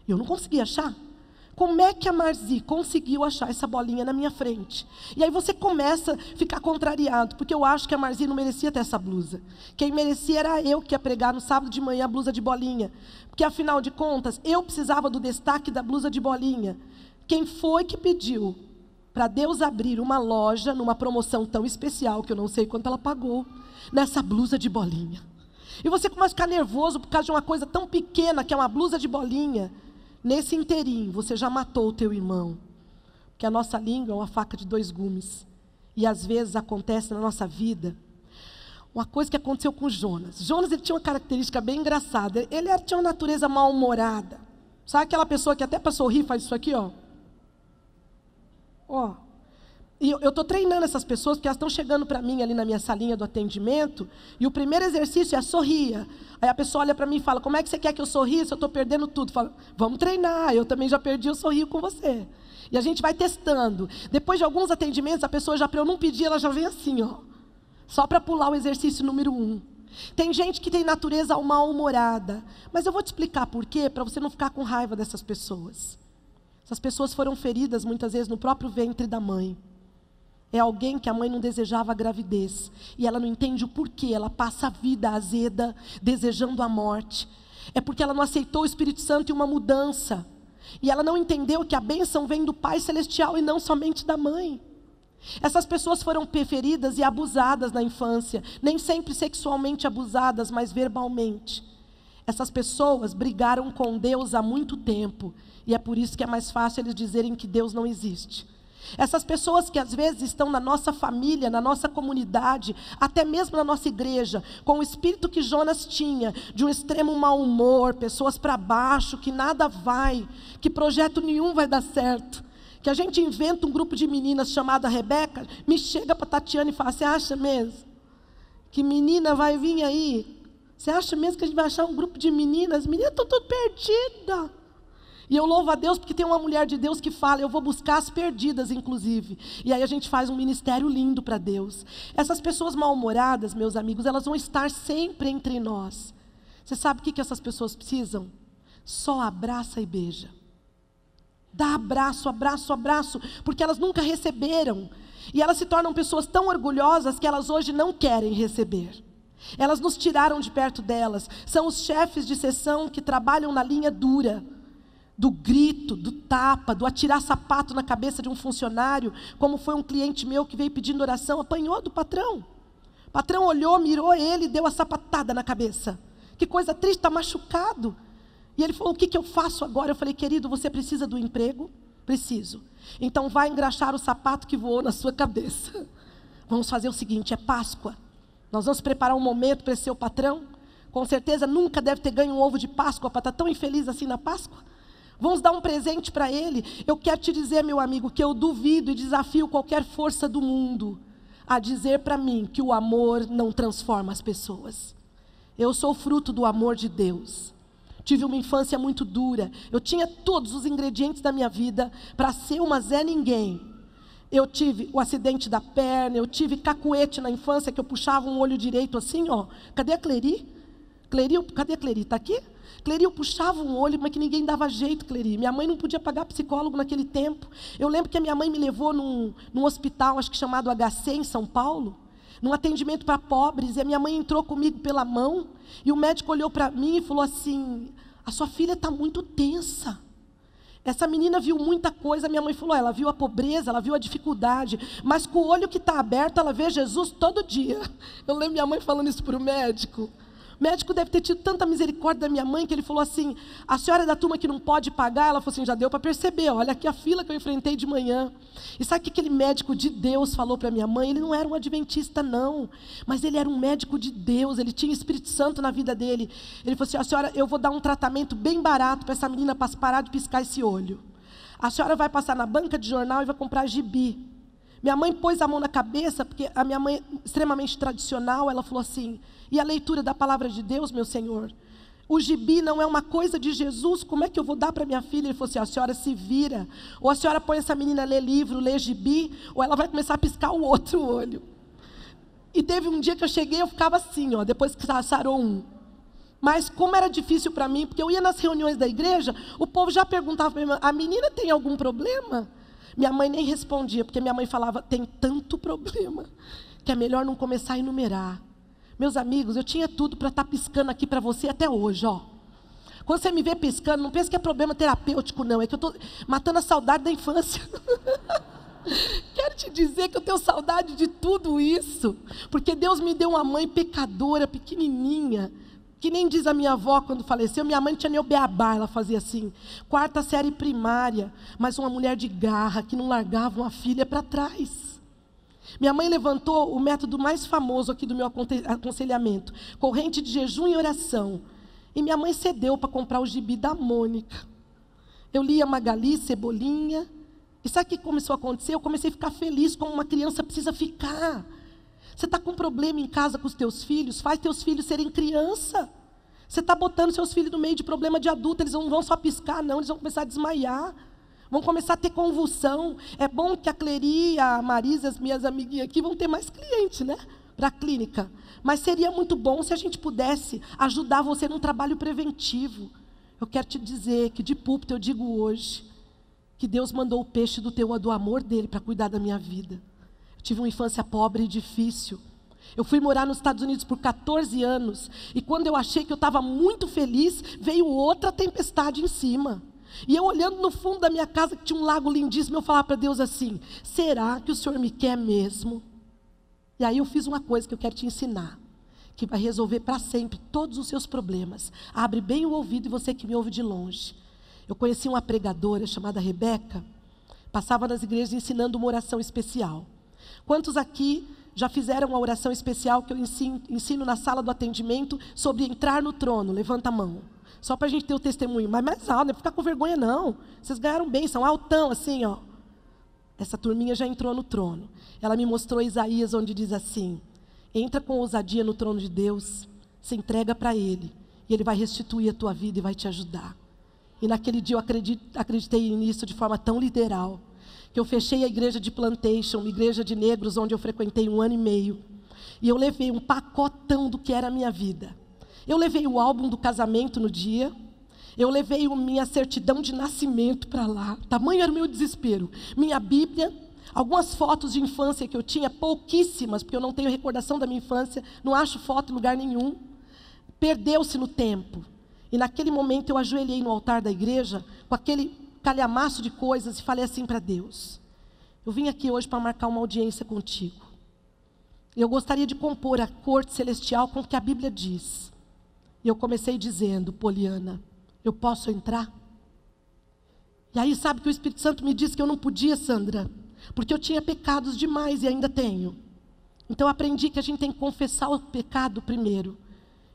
Eu não consegui achar. Como é que a Marzi conseguiu achar essa bolinha na minha frente? E aí você começa a ficar contrariado, porque eu acho que a Marzi não merecia ter essa blusa. Quem merecia era eu, que ia pregar no sábado de manhã a blusa de bolinha. Porque afinal de contas, eu precisava do destaque da blusa de bolinha. Quem foi que pediu para Deus abrir uma loja numa promoção tão especial, que eu não sei quanto ela pagou, nessa blusa de bolinha? E você começa a ficar nervoso por causa de uma coisa tão pequena, que é uma blusa de bolinha. Nesse inteirinho, você já matou o teu irmão. Porque a nossa língua é uma faca de dois gumes. E às vezes acontece na nossa vida uma coisa que aconteceu com Jonas. Jonas, ele tinha uma característica bem engraçada. Ele tinha uma natureza mal-humorada. Sabe aquela pessoa que até para sorrir faz isso aqui, ó? Ó. E eu estou treinando essas pessoas, porque elas estão chegando para mim ali na minha salinha do atendimento, e o primeiro exercício é sorria. Aí a pessoa olha para mim e fala: como é que você quer que eu sorria se eu estou perdendo tudo? Fala: vamos treinar, eu também já perdi, eu sorrio com você. E a gente vai testando. Depois de alguns atendimentos, a pessoa já, para eu não pedir, ela já vem assim, ó, só para pular o exercício número 1. Tem gente que tem natureza mal-humorada, mas eu vou te explicar por quê, para você não ficar com raiva dessas pessoas. Essas pessoas foram feridas muitas vezes no próprio ventre da mãe. É alguém que a mãe não desejava a gravidez. E ela não entende o porquê. Ela passa a vida azeda, desejando a morte. É porque ela não aceitou o Espírito Santo e uma mudança. E ela não entendeu que a bênção vem do Pai Celestial e não somente da mãe. Essas pessoas foram feridas e abusadas na infância. Nem sempre sexualmente abusadas, mas verbalmente. Essas pessoas brigaram com Deus há muito tempo. E é por isso que é mais fácil eles dizerem que Deus não existe. Essas pessoas que às vezes estão na nossa família, na nossa comunidade, até mesmo na nossa igreja, com o espírito que Jonas tinha, de um extremo mau humor, pessoas para baixo, que nada vai, que projeto nenhum vai dar certo, que a gente inventa um grupo de meninas chamada Rebeca, me chega para Tatiana e fala: você acha mesmo que menina vai vir aí? Você acha mesmo que a gente vai achar um grupo de meninas? Meninas estão tudo perdidas. E eu louvo a Deus porque tem uma mulher de Deus que fala: eu vou buscar as perdidas, inclusive. E aí a gente faz um ministério lindo para Deus. Essas pessoas mal-humoradas, meus amigos, elas vão estar sempre entre nós. Você sabe o que essas pessoas precisam? Só abraça e beija. Dá abraço, abraço, abraço, porque elas nunca receberam. E elas se tornam pessoas tão orgulhosas que elas hoje não querem receber. Elas nos tiraram de perto delas. São os chefes de seção que trabalham na linha dura, do grito, do tapa, do atirar sapato na cabeça de um funcionário, como foi um cliente meu que veio pedindo oração, apanhou do patrão. O patrão olhou, mirou ele e deu a sapatada na cabeça. Que coisa triste, está machucado. E ele falou: o que eu faço agora? Eu falei: querido, você precisa do emprego? Preciso. Então vai engraxar o sapato que voou na sua cabeça. Vamos fazer o seguinte: é Páscoa. Nós vamos preparar um momento para esse seu patrão. Com certeza nunca deve ter ganho um ovo de Páscoa para estar tão infeliz assim na Páscoa. Vamos dar um presente para ele. Eu quero te dizer, meu amigo, que eu duvido e desafio qualquer força do mundo a dizer para mim que o amor não transforma as pessoas. Eu sou fruto do amor de Deus. Tive uma infância muito dura. Eu tinha todos os ingredientes da minha vida para ser uma Zé Ninguém. Eu tive o acidente da perna, eu tive cacuete na infância, que eu puxava um olho direito assim, ó. Cadê a Cleri? Cadê a Cleri? Está aqui? Cleri, eu puxava um olho, mas que ninguém dava jeito, Cleri. Minha mãe não podia pagar psicólogo naquele tempo. Eu lembro que a minha mãe me levou num hospital, acho que chamado HC, em São Paulo, num atendimento para pobres, e a minha mãe entrou comigo pela mão, e o médico olhou para mim e falou assim: a sua filha está muito tensa. Essa menina viu muita coisa. Minha mãe falou, ela viu a pobreza, ela viu a dificuldade, mas com o olho que está aberto, ela vê Jesus todo dia. Eu lembro minha mãe falando isso para o médico. O médico deve ter tido tanta misericórdia da minha mãe, que ele falou assim: a senhora é da turma que não pode pagar? Ela falou assim: já deu para perceber, olha aqui a fila que eu enfrentei de manhã. E sabe o que aquele médico de Deus falou para minha mãe? Ele não era um adventista não, mas ele era um médico de Deus, ele tinha Espírito Santo na vida dele. Ele falou assim: a senhora, eu vou dar um tratamento bem barato para essa menina parar de piscar esse olho. A senhora vai passar na banca de jornal e vai comprar gibi. Minha mãe pôs a mão na cabeça, porque a minha mãe, extremamente tradicional, ela falou assim: e a leitura da palavra de Deus, meu Senhor? O gibi não é uma coisa de Jesus, como é que eu vou dar para minha filha? Ele falou assim: a senhora se vira, ou a senhora põe essa menina a ler livro, ler gibi, ou ela vai começar a piscar o outro olho. E teve um dia que eu cheguei, eu ficava assim, ó, depois que sarou um. Mas como era difícil para mim, porque eu ia nas reuniões da igreja, o povo já perguntava para mim: a menina tem algum problema? Minha mãe nem respondia, porque minha mãe falava: tem tanto problema, que é melhor não começar a enumerar. Meus amigos, eu tinha tudo para estar piscando aqui para você até hoje, ó. Quando você me vê piscando, não pense que é problema terapêutico, não. É que eu estou matando a saudade da infância. Quero te dizer que eu tenho saudade de tudo isso, porque Deus me deu uma mãe pecadora, pequenininha, que nem diz a minha avó quando faleceu. Minha mãe não tinha nem o beabá, ela fazia assim, 4ª série primária, mas uma mulher de garra, que não largava uma filha para trás. Minha mãe levantou o método mais famoso aqui do meu aconselhamento, corrente de jejum e oração. E minha mãe cedeu para comprar o gibi da Mônica. Eu lia Magali, Cebolinha. E sabe o que começou a acontecer? Eu comecei a ficar feliz, como uma criança precisa ficar. Você está com um problema em casa com os teus filhos? Faz teus filhos serem criança. Você está botando seus filhos no meio de problema de adulto, eles não vão só piscar, não, eles vão começar a desmaiar. Vão começar a ter convulsão. É bom que a Cleri, a Marisa, as minhas amiguinhas aqui vão ter mais clientes, né? Para a clínica. Mas seria muito bom se a gente pudesse ajudar você num trabalho preventivo. Eu quero te dizer que de púlpito eu digo hoje que Deus mandou o peixe do amor dele para cuidar da minha vida. Eu tive uma infância pobre e difícil. Eu fui morar nos Estados Unidos por 14 anos. E quando eu achei que eu estava muito feliz, veio outra tempestade em cima. E eu olhando no fundo da minha casa, que tinha um lago lindíssimo, eu falava para Deus assim: será que o Senhor me quer mesmo? E aí eu fiz uma coisa que eu quero te ensinar, que vai resolver para sempre todos os seus problemas. Abre bem o ouvido, e você que me ouve de longe. Eu conheci uma pregadora chamada Rebeca, passava nas igrejas ensinando uma oração especial. Quantos aqui já fizeram a oração especial que eu ensino na sala do atendimento sobre entrar no trono? Levanta a mão. Só para a gente ter o testemunho, mas mais alto, não é ficar com vergonha não. Vocês ganharam bem, são altão assim, ó. Essa turminha já entrou no trono. Ela me mostrou Isaías, onde diz assim: entra com ousadia no trono de Deus, se entrega para Ele, e Ele vai restituir a tua vida e vai te ajudar. E naquele dia eu acreditei nisso de forma tão literal, que eu fechei a igreja de Plantation, uma igreja de negros, onde eu frequentei 1 ano e meio. E eu levei um pacotão do que era a minha vida. Eu levei o álbum do casamento no dia, eu levei a minha certidão de nascimento para lá, tamanho era o meu desespero. Minha Bíblia, algumas fotos de infância que eu tinha, pouquíssimas, porque eu não tenho recordação da minha infância, não acho foto em lugar nenhum, perdeu-se no tempo. E naquele momento eu ajoelhei no altar da igreja, com aquele calhamaço de coisas, e falei assim para Deus: eu vim aqui hoje para marcar uma audiência contigo. Eu gostaria de compor a corte celestial com o que a Bíblia diz. E eu comecei dizendo: Poliana, eu posso entrar? E aí sabe que o Espírito Santo me disse que eu não podia, Sandra, porque eu tinha pecados demais e ainda tenho. Então eu aprendi que a gente tem que confessar o pecado primeiro.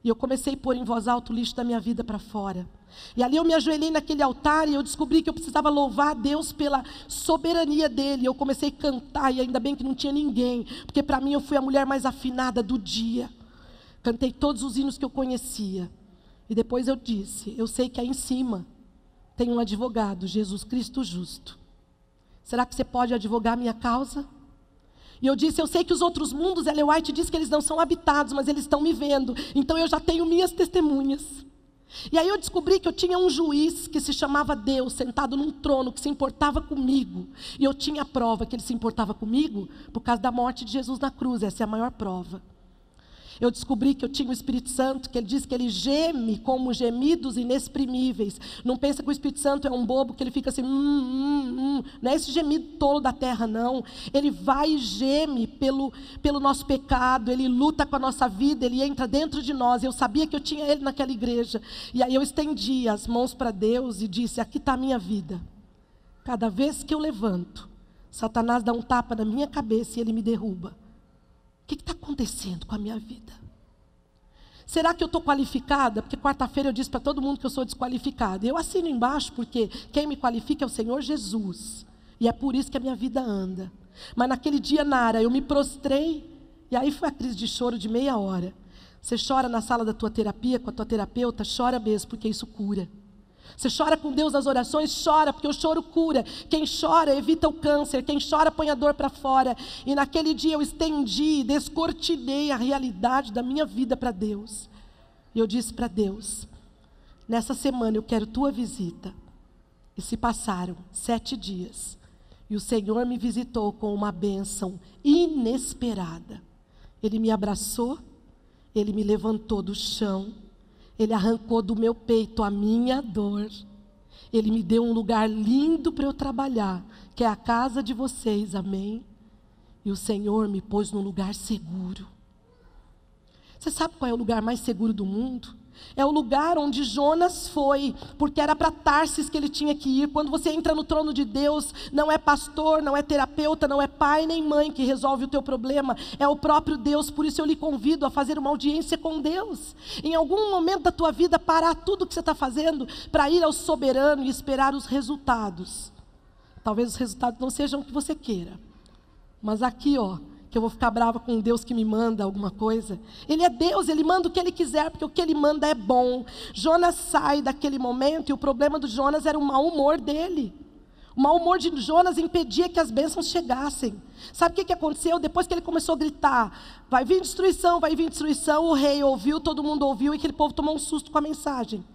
E eu comecei a pôr em voz alta o lixo da minha vida para fora. E ali eu me ajoelhei naquele altar e eu descobri que eu precisava louvar a Deus pela soberania dEle. Eu comecei a cantar e ainda bem que não tinha ninguém, porque para mim eu fui a mulher mais afinada do dia. Cantei todos os hinos que eu conhecia. E depois eu disse, eu sei que aí em cima tem um advogado, Jesus Cristo justo. Será que você pode advogar a minha causa? E eu disse, eu sei que os outros mundos, Ellen White diz que eles não são habitados, mas eles estão me vendo. Então eu já tenho minhas testemunhas. E aí eu descobri que eu tinha um juiz que se chamava Deus, sentado num trono, que se importava comigo. E eu tinha a prova que ele se importava comigo por causa da morte de Jesus na cruz. Essa é a maior prova. Eu descobri que eu tinha o Espírito Santo, que ele diz que ele geme como gemidos inexprimíveis. Não pensa que o Espírito Santo é um bobo, que ele fica assim, Não é esse gemido tolo da terra, não. Ele vai e geme pelo nosso pecado, ele luta com a nossa vida, ele entra dentro de nós. Eu sabia que eu tinha ele naquela igreja. E aí eu estendi as mãos para Deus e disse, aqui está a minha vida. Cada vez que eu levanto, Satanás dá um tapa na minha cabeça e ele me derruba. O que está acontecendo com a minha vida? Será que eu estou qualificada? Porque quarta-feira eu disse para todo mundo que eu sou desqualificada. Eu assino embaixo porque quem me qualifica é o Senhor Jesus. E é por isso que a minha vida anda. Mas naquele dia, Nara, eu me prostrei. E aí foi a crise de choro de meia hora. Você chora na sala da tua terapia, com a tua terapeuta? Chora mesmo, porque isso cura. Você chora com Deus nas orações? Chora, porque o choro cura. Quem chora evita o câncer. Quem chora põe a dor para fora. E naquele dia eu estendi, descortinei a realidade da minha vida para Deus. E eu disse para Deus, nessa semana eu quero tua visita. E se passaram 7 dias. E o Senhor me visitou com uma bênção inesperada. Ele me abraçou, Ele me levantou do chão. Ele arrancou do meu peito a minha dor. Ele me deu um lugar lindo para eu trabalhar, que é a casa de vocês, amém? E o Senhor me pôs num lugar seguro. Você sabe qual é o lugar mais seguro do mundo? É o lugar onde Jonas foi, porque era para Tarsis que ele tinha que ir. Quando você entra no trono de Deus, não é pastor, não é terapeuta, não é pai nem mãe que resolve o teu problema, é o próprio Deus. Por isso eu lhe convido a fazer uma audiência com Deus. Em algum momento da tua vida, parar tudo o que você está fazendo para ir ao soberano e esperar os resultados. Talvez os resultados não sejam o que você queira, mas aqui, que eu vou ficar brava com Deus que me manda alguma coisa. Ele é Deus, Ele manda o que Ele quiser, porque o que Ele manda é bom. Jonas sai daquele momento, e o problema do Jonas era o mau humor dele. O mau humor de Jonas impedia que as bênçãos chegassem. Sabe o que aconteceu? Depois que ele começou a gritar, vai vir destruição, o rei ouviu, todo mundo ouviu, e aquele povo tomou um susto com a mensagem.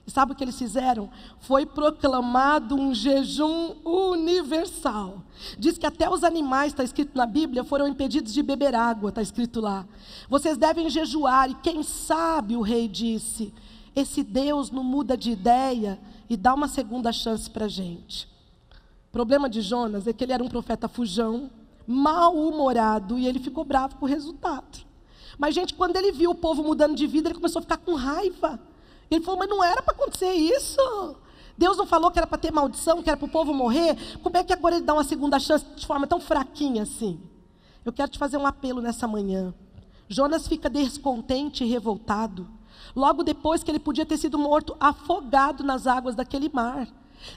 E sabe o que eles fizeram? Foi proclamado um jejum universal. Diz que até os animais, está escrito na Bíblia, foram impedidos de beber água, está escrito lá. Vocês devem jejuar, e quem sabe, o rei disse, esse Deus não muda de ideia e dá uma segunda chance para a gente. O problema de Jonas é que ele era um profeta fujão, mal-humorado, e ele ficou bravo com o resultado. Mas, gente, quando ele viu o povo mudando de vida, ele começou a ficar com raiva. Ele falou, mas não era para acontecer isso. Deus não falou que era para ter maldição, que era para o povo morrer? Como é que agora ele dá uma segunda chance de forma tão fraquinha assim? Eu quero te fazer um apelo nessa manhã. Jonas fica descontente e revoltado, logo depois que ele podia ter sido morto afogado nas águas daquele mar.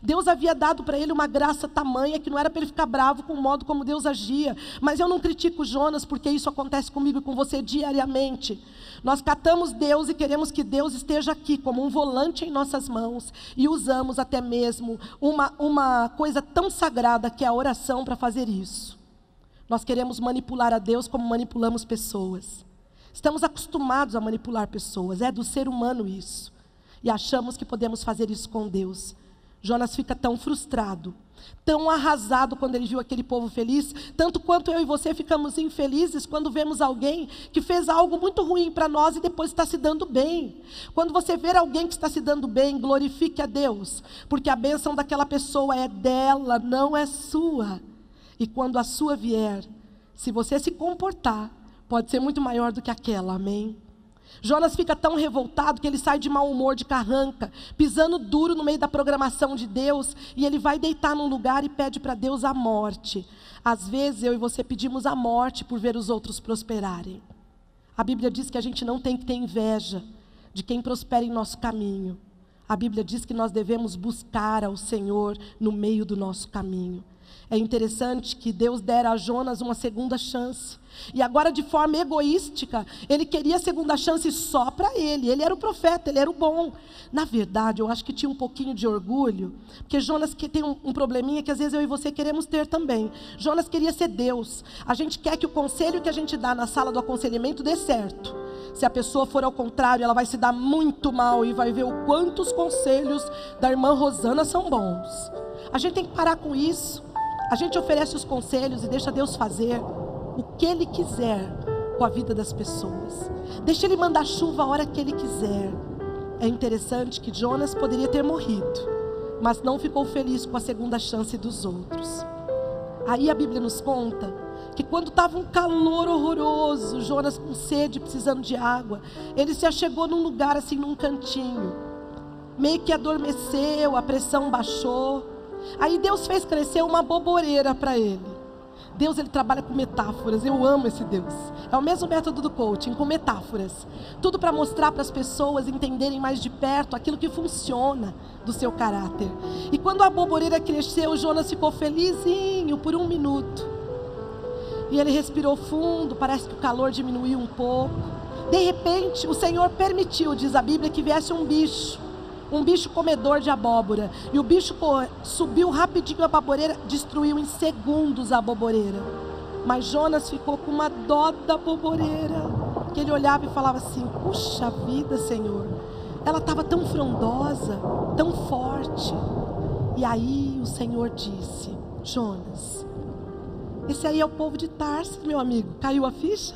Deus havia dado para ele uma graça tamanha que não era para ele ficar bravo com o modo como Deus agia. Mas eu não critico Jonas, porque isso acontece comigo e com você diariamente. Nós catamos Deus e queremos que Deus esteja aqui como um volante em nossas mãos, e usamos até mesmo uma coisa tão sagrada que é a oração para fazer isso. Nós queremos manipular a Deus como manipulamos pessoas. Estamos acostumados a manipular pessoas, é do ser humano isso. E achamos que podemos fazer isso com Deus. Jonas fica tão frustrado, tão arrasado quando ele viu aquele povo feliz, tanto quanto eu e você ficamos infelizes quando vemos alguém que fez algo muito ruim para nós e depois está se dando bem. Quando você ver alguém que está se dando bem, glorifique a Deus, porque a bênção daquela pessoa é dela, não é sua. E quando a sua vier, se você se comportar, pode ser muito maior do que aquela, amém? Jonas fica tão revoltado que ele sai de mau humor, de carranca, pisando duro no meio da programação de Deus, e ele vai deitar num lugar e pede para Deus a morte. Às vezes eu e você pedimos a morte por ver os outros prosperarem. A Bíblia diz que a gente não tem que ter inveja, de quem prospera em nosso caminho. A Bíblia diz que nós devemos buscar ao Senhor no meio do nosso caminho. É interessante que Deus dera a Jonas uma segunda chance. E agora, de forma egoística, ele queria a segunda chance só para ele. Ele era o profeta, ele era o bom. Na verdade, eu acho que tinha um pouquinho de orgulho, porque Jonas tem um probleminha que às vezes eu e você queremos ter também. Jonas queria ser Deus. A gente quer que o conselho que a gente dá na sala do aconselhamento dê certo. Se a pessoa for ao contrário, ela vai se dar muito mal e vai ver o quanto os conselhos da irmã Rosana são bons. A gente tem que parar com isso. A gente oferece os conselhos e deixa Deus fazer o que Ele quiser com a vida das pessoas. Deixa Ele mandar chuva a hora que Ele quiser. É interessante que Jonas poderia ter morrido, mas não ficou feliz com a segunda chance dos outros. Aí a Bíblia nos conta que quando estava um calor horroroso, Jonas com sede, precisando de água, ele se achegou num lugar assim, num cantinho. Meio que adormeceu, a pressão baixou. Aí Deus fez crescer uma boboreira para ele. Deus, ele trabalha com metáforas. Eu amo esse Deus. É o mesmo método do coaching, com metáforas. Tudo para mostrar para as pessoas entenderem mais de perto aquilo que funciona do seu caráter. E quando a boboreira cresceu, Jonas ficou felizinho por 1 minuto. E ele respirou fundo, parece que o calor diminuiu um pouco. De repente, o Senhor permitiu, diz a Bíblia, que viesse um bicho comedor de abóbora. E o bicho subiu rapidinho a baboreira, destruiu em segundos a boboreira. Mas Jonas ficou com uma dó da boboreira, que ele olhava e falava assim: puxa vida, Senhor, ela estava tão frondosa, tão forte. E aí o Senhor disse: Jonas, esse aí é o povo de Tarsis, meu amigo. Caiu a ficha?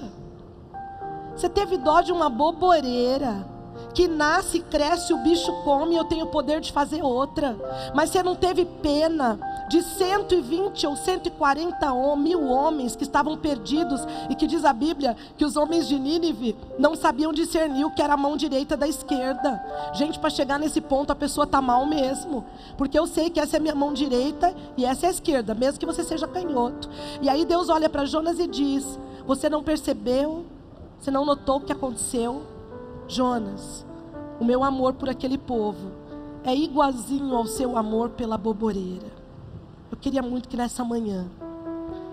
Você teve dó de uma boboreira que nasce, cresce, o bicho come, e eu tenho o poder de fazer outra. Mas você não teve pena de 120 ou 140 mil homens que estavam perdidos, e que diz a Bíblia que os homens de Nínive não sabiam discernir o que era a mão direita da esquerda. Gente, para chegar nesse ponto a pessoa está mal mesmo, porque eu sei que essa é minha mão direita e essa é a esquerda, mesmo que você seja canhoto. E aí Deus olha para Jonas e diz: você não percebeu? Você não notou o que aconteceu? Jonas, o meu amor por aquele povo é igualzinho ao seu amor pela boboreira. Eu queria muito que nessa manhã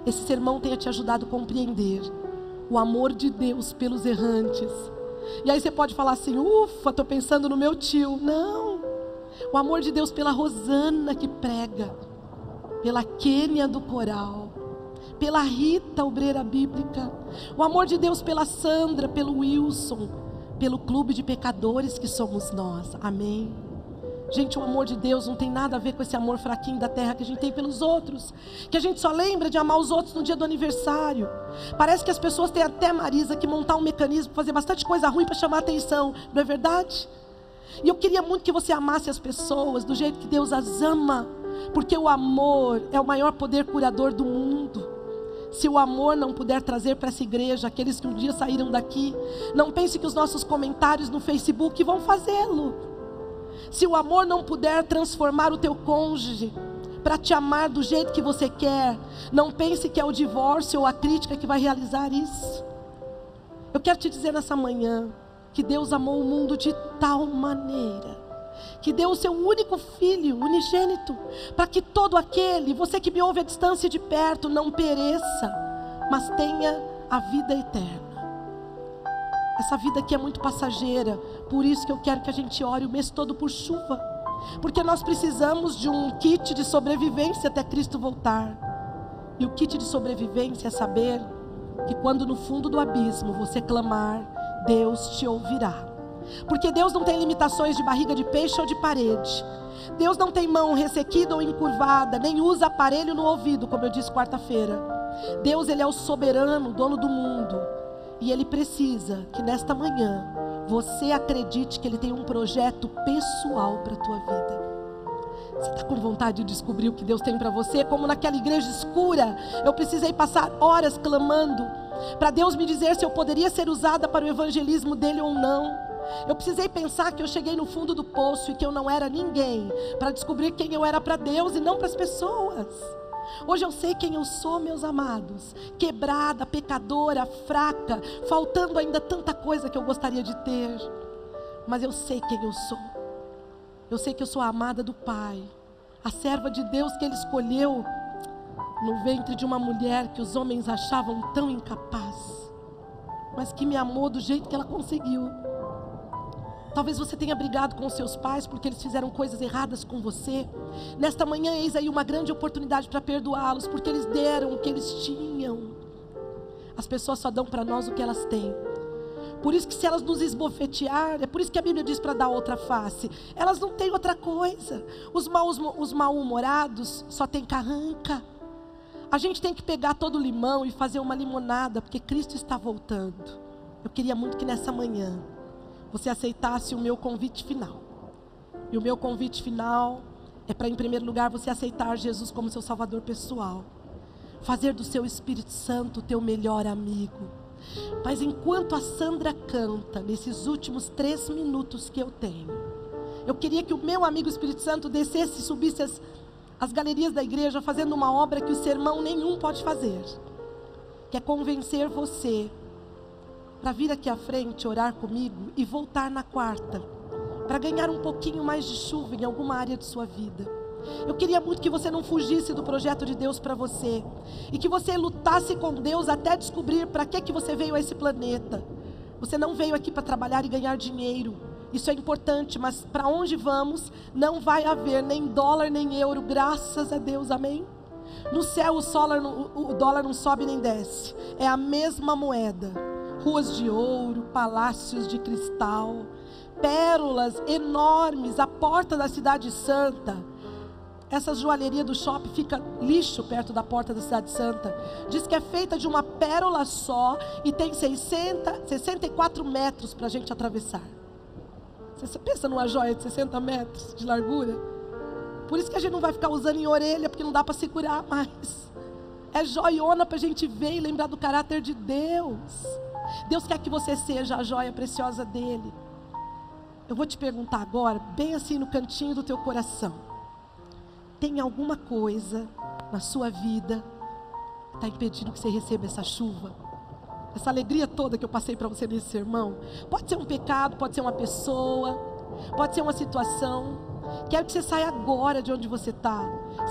esse sermão tenha te ajudado a compreender o amor de Deus pelos errantes. E aí você pode falar assim: ufa, estou pensando no meu tio. Não, o amor de Deus pela Rosana que prega, pela Kênia do coral, pela Rita, obreira bíblica. O amor de Deus pela Sandra, pelo Wilson, pelo clube de pecadores que somos nós. Amém? Gente, o amor de Deus não tem nada a ver com esse amor fraquinho da terra que a gente tem pelos outros, que a gente só lembra de amar os outros no dia do aniversário. Parece que as pessoas têm até, Marisa, que montar um mecanismo, fazer bastante coisa ruim para chamar atenção. Não é verdade? E eu queria muito que você amasse as pessoas do jeito que Deus as ama, porque o amor é o maior poder curador do mundo. Se o amor não puder trazer para essa igreja aqueles que um dia saíram daqui, não pense que os nossos comentários no Facebook vão fazê-lo. Se o amor não puder transformar o teu cônjuge para te amar do jeito que você quer, não pense que é o divórcio ou a crítica que vai realizar isso. Eu quero te dizer nessa manhã que Deus amou o mundo de tal maneira que deu o seu único filho, unigênito, para que todo aquele, você que me ouve à distância e de perto, não pereça, mas tenha a vida eterna. Essa vida aqui é muito passageira, por isso que eu quero que a gente ore o mês todo por chuva, porque nós precisamos de um kit de sobrevivência até Cristo voltar. E o kit de sobrevivência é saber que quando no fundo do abismo você clamar, Deus te ouvirá. Porque Deus não tem limitações de barriga de peixe ou de parede. Deus não tem mão ressequida ou encurvada, nem usa aparelho no ouvido, como eu disse quarta-feira. Deus, Ele é o soberano, dono do mundo. E Ele precisa que nesta manhã você acredite que Ele tem um projeto pessoal para a tua vida. Você está com vontade de descobrir o que Deus tem para você? Como naquela igreja escura, eu precisei passar horas clamando para Deus me dizer se eu poderia ser usada para o evangelismo dEle ou não. Eu precisei pensar que eu cheguei no fundo do poço e que eu não era ninguém, para descobrir quem eu era para Deus e não para as pessoas. Hoje eu sei quem eu sou, meus amados. Quebrada, pecadora, fraca, faltando ainda tanta coisa que eu gostaria de ter. mas eu sei quem eu sou. Eu sei que eu sou a amada do Pai, a serva de Deus que Ele escolheu no ventre de uma mulher que os homens achavam tão incapaz, mas que me amou do jeito que ela conseguiu. Talvez você tenha brigado com os seus pais porque eles fizeram coisas erradas com você. Nesta manhã, eis aí uma grande oportunidade para perdoá-los, porque eles deram o que eles tinham. As pessoas só dão para nós o que elas têm. Por isso que se elas nos esbofetear, é por isso que a Bíblia diz para dar outra face. Elas não têm outra coisa. Os mal-humorados só têm carranca. A gente tem que pegar todo o limão e fazer uma limonada, porque Cristo está voltando. Eu queria muito que nessa manhã você aceitasse o meu convite final. E o meu convite final é para, em primeiro lugar, você aceitar Jesus como seu Salvador pessoal. Fazer do seu Espírito Santo o teu melhor amigo. Mas enquanto a Sandra canta, nesses últimos 3 minutos que eu tenho, eu queria que o meu amigo Espírito Santo descesse e subisse as galerias da igreja, fazendo uma obra que o sermão nenhum pode fazer, que é convencer você para vir aqui à frente, orar comigo e voltar na quarta, para ganhar um pouquinho mais de chuva em alguma área de sua vida. Eu queria muito que você não fugisse do projeto de Deus para você, e que você lutasse com Deus até descobrir para que você veio a esse planeta. Você não veio aqui para trabalhar e ganhar dinheiro. Isso é importante, mas para onde vamos não vai haver nem dólar nem euro, graças a Deus, amém? No céu o dólar não sobe nem desce, é a mesma moeda. Ruas de ouro, palácios de cristal, pérolas enormes, a porta da cidade santa. Essa joalheria do shopping fica lixo perto da porta da cidade santa. Diz que é feita de uma pérola só e tem 64 metros para a gente atravessar. Você pensa numa joia de 60 metros de largura? Por isso que a gente não vai ficar usando em orelha, porque não dá para segurar mais. É joiona para a gente ver e lembrar do caráter de Deus. Deus quer que você seja a joia preciosa dele. Eu vou te perguntar agora, bem assim no cantinho do teu coração: tem alguma coisa na sua vida que está impedindo que você receba essa chuva? Essa alegria toda que eu passei para você nesse sermão? Pode ser um pecado, pode ser uma pessoa, pode ser uma situação. Quero que você saia agora de onde você está,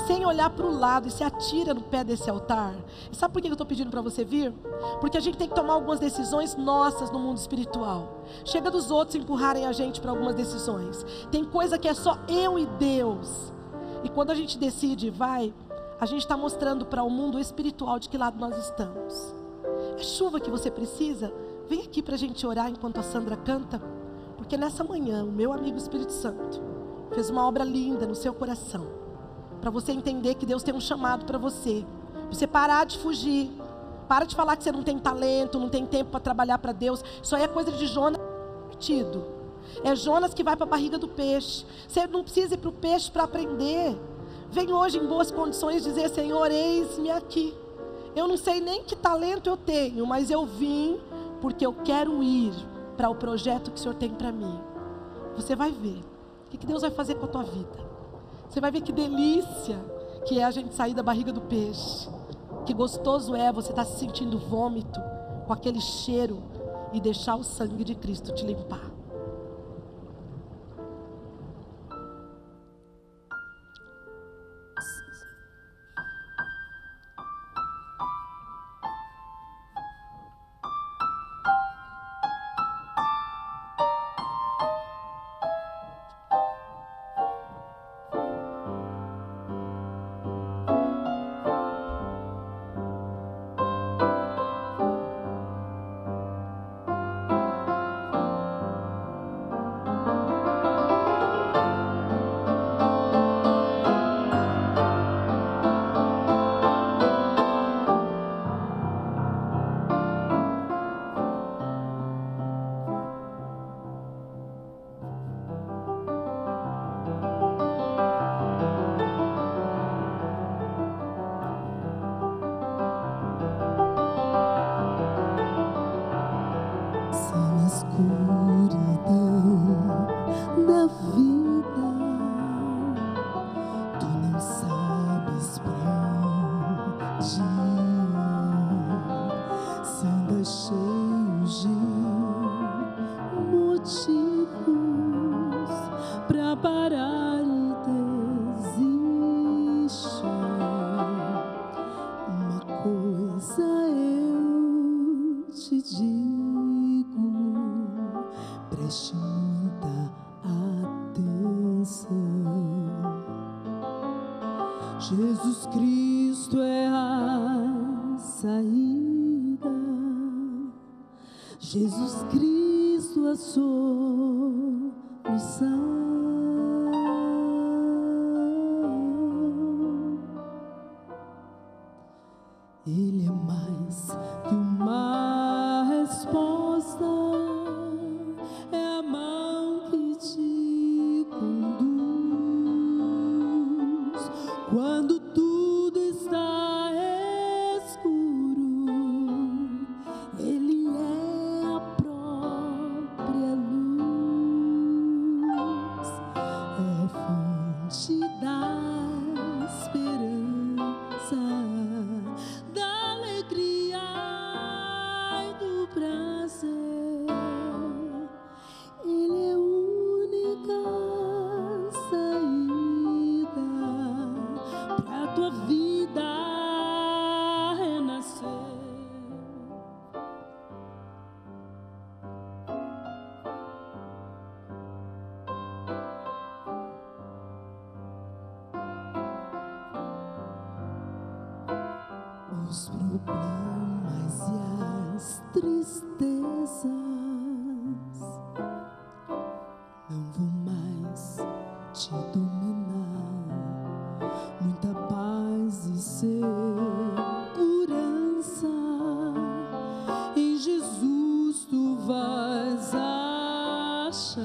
sem olhar para o lado, e se atira no pé desse altar. E sabe por que eu estou pedindo para você vir? Porque a gente tem que tomar algumas decisões nossas no mundo espiritual. Chega dos outros empurrarem a gente para algumas decisões. Tem coisa que é só eu e Deus. E quando a gente decide, a gente está mostrando para o mundo espiritual de que lado nós estamos. É chuva que você precisa? Vem aqui para a gente orar enquanto a Sandra canta. Porque nessa manhã, o meu amigo Espírito Santo fez uma obra linda no seu coração, para você entender que Deus tem um chamado para você. Você parar de fugir. Para de falar que você não tem talento, não tem tempo para trabalhar para Deus. Isso aí é coisa de Jonas partido. É Jonas que vai para a barriga do peixe. Você não precisa ir para o peixe para aprender. Vem hoje em boas condições dizer: Senhor, eis-me aqui. Eu não sei nem que talento eu tenho, mas eu vim porque eu quero ir para o projeto que o Senhor tem para mim. Você vai ver o que Deus vai fazer com a tua vida. Você vai ver que delícia que é a gente sair da barriga do peixe. Que gostoso é você estar se sentindo vômito, com aquele cheiro, e deixar o sangue de Cristo te limpar. Cheio de motivo preste muita atenção. Jesus Cristo é a saída, Jesus Cristo a solução. Ele é mais que uma resposta, é a mão que te conduz quando tudo está escuro. Ele é a própria luz, é a fonte da esperança, da alegria e do prazer. Ele é a única saída pra tua vida renascer. Os problemas e as tristezas não vão mais te dominar. Muita paz e segurança em Jesus tu vais achar.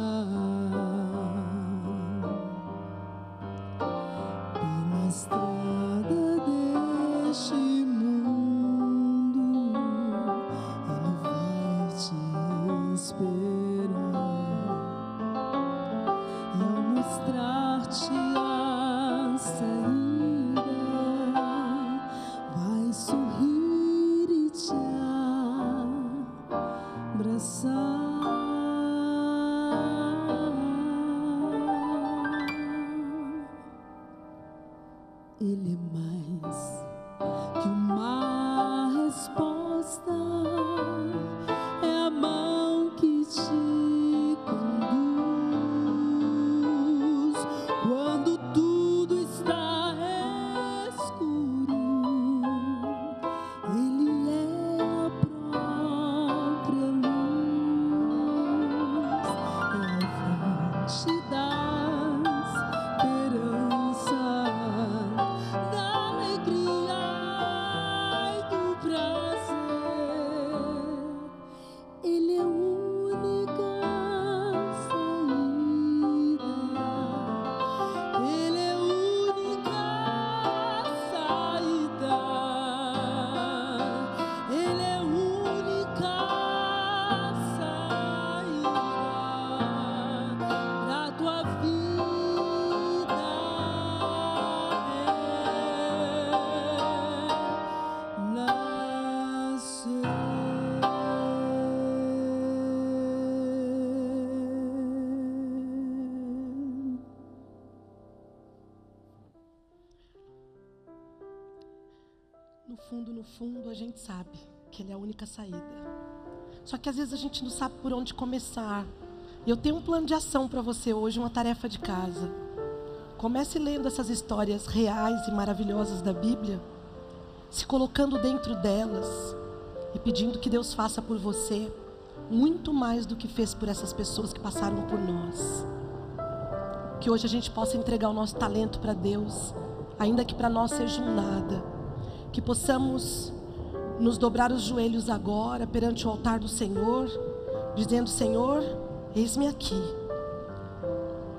Pela estrada deste mundo, Ele vai te esperar, e ao mostrar-te a saída, vai sorrir e te abraçar. Ele é mais que uma resposta, é a mão que te conduz quando tudo está escuro. Ele é a própria luz, é a fonte da esperança, da alegria e do prazer. Ele é a única saída, Ele é a única saída, Ele é a única saída pra tua vida nascer. No fundo, a gente sabe que Ele é a única saída. Só que às vezes a gente não sabe por onde começar. E eu tenho um plano de ação para você hoje, uma tarefa de casa. Comece lendo essas histórias reais e maravilhosas da Bíblia, se colocando dentro delas e pedindo que Deus faça por você muito mais do que fez por essas pessoas que passaram por nós. Que hoje a gente possa entregar o nosso talento para Deus, ainda que para nós seja um nada. Que possamos nos dobrar os joelhos agora perante o altar do Senhor, dizendo: Senhor, eis-me aqui.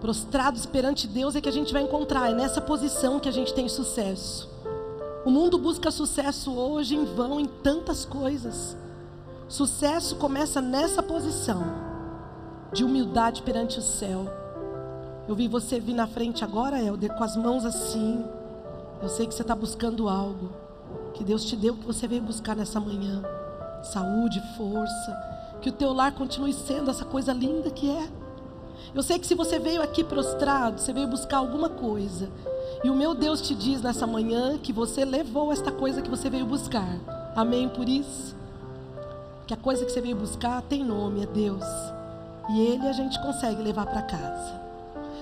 Prostrados perante Deus é que a gente vai encontrar, é nessa posição que a gente tem sucesso. O mundo busca sucesso hoje em vão, em tantas coisas. Sucesso começa nessa posição de humildade perante o céu. Eu vi você vir na frente agora, Helder, com as mãos assim. Eu sei que você está buscando algo que Deus te deu, que você veio buscar nessa manhã. Saúde, força. Que o teu lar continue sendo essa coisa linda que é. Eu sei que se você veio aqui prostrado, você veio buscar alguma coisa. E o meu Deus te diz nessa manhã que você levou esta coisa que você veio buscar. Amém por isso? Que a coisa que você veio buscar tem nome, é Deus. E ele a gente consegue levar para casa.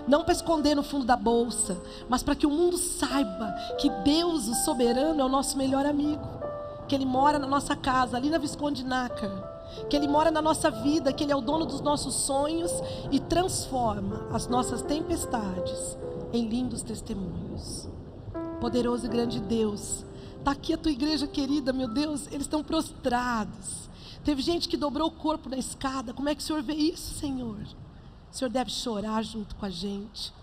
Não para esconder no fundo da bolsa, mas para que o mundo saiba que Deus, o soberano, é o nosso melhor amigo. Que Ele mora na nossa casa, ali na Visconde Nácar. Que Ele mora na nossa vida, que Ele é o dono dos nossos sonhos e transforma as nossas tempestades em lindos testemunhos. Poderoso e grande Deus, está aqui a tua igreja querida, meu Deus, eles estão prostrados. Teve gente que dobrou o corpo na escada. Como é que o Senhor vê isso, Senhor? O Senhor deve chorar junto com a gente.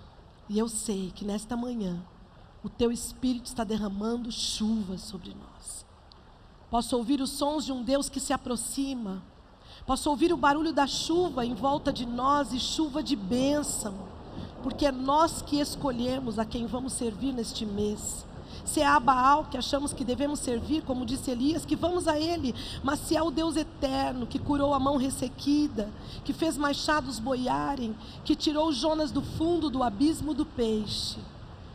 E eu sei que nesta manhã o teu Espírito está derramando chuva sobre nós. Posso ouvir os sons de um Deus que se aproxima. Posso ouvir o barulho da chuva em volta de nós, e chuva de bênção, porque é nós que escolhemos a quem vamos servir neste mês. Se é a Baal que achamos que devemos servir, como disse Elias, que vamos a ele. Mas se é o Deus eterno, que curou a mão ressequida, que fez machados boiarem, que tirou Jonas do fundo do abismo do peixe,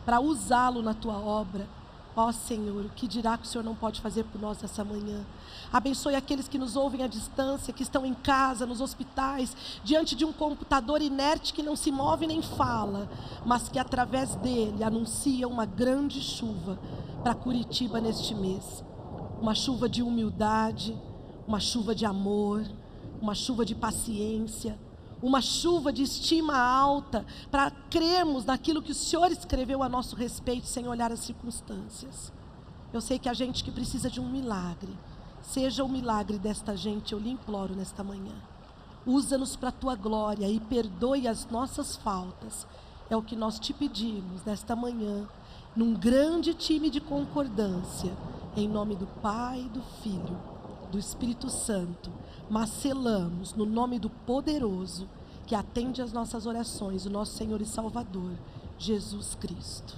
para usá-lo na tua obra, ó Senhor, o que dirá que o Senhor não pode fazer por nós nessa manhã? Abençoe aqueles que nos ouvem à distância, que estão em casa, nos hospitais, diante de um computador inerte que não se move nem fala, mas que através dele anuncia uma grande chuva para Curitiba neste mês. Uma chuva de humildade, uma chuva de amor, uma chuva de paciência, uma chuva de estima alta, para crermos naquilo que o Senhor escreveu a nosso respeito, sem olhar as circunstâncias. Eu sei que a gente que precisa de um milagre, seja o milagre desta gente, eu lhe imploro nesta manhã. Usa-nos para a tua glória e perdoe as nossas faltas. É o que nós te pedimos nesta manhã, num grande time de concordância, em nome do Pai, do Filho, do Espírito Santo. Mas selamos no nome do poderoso, que atende às nossas orações, o nosso Senhor e Salvador, Jesus Cristo.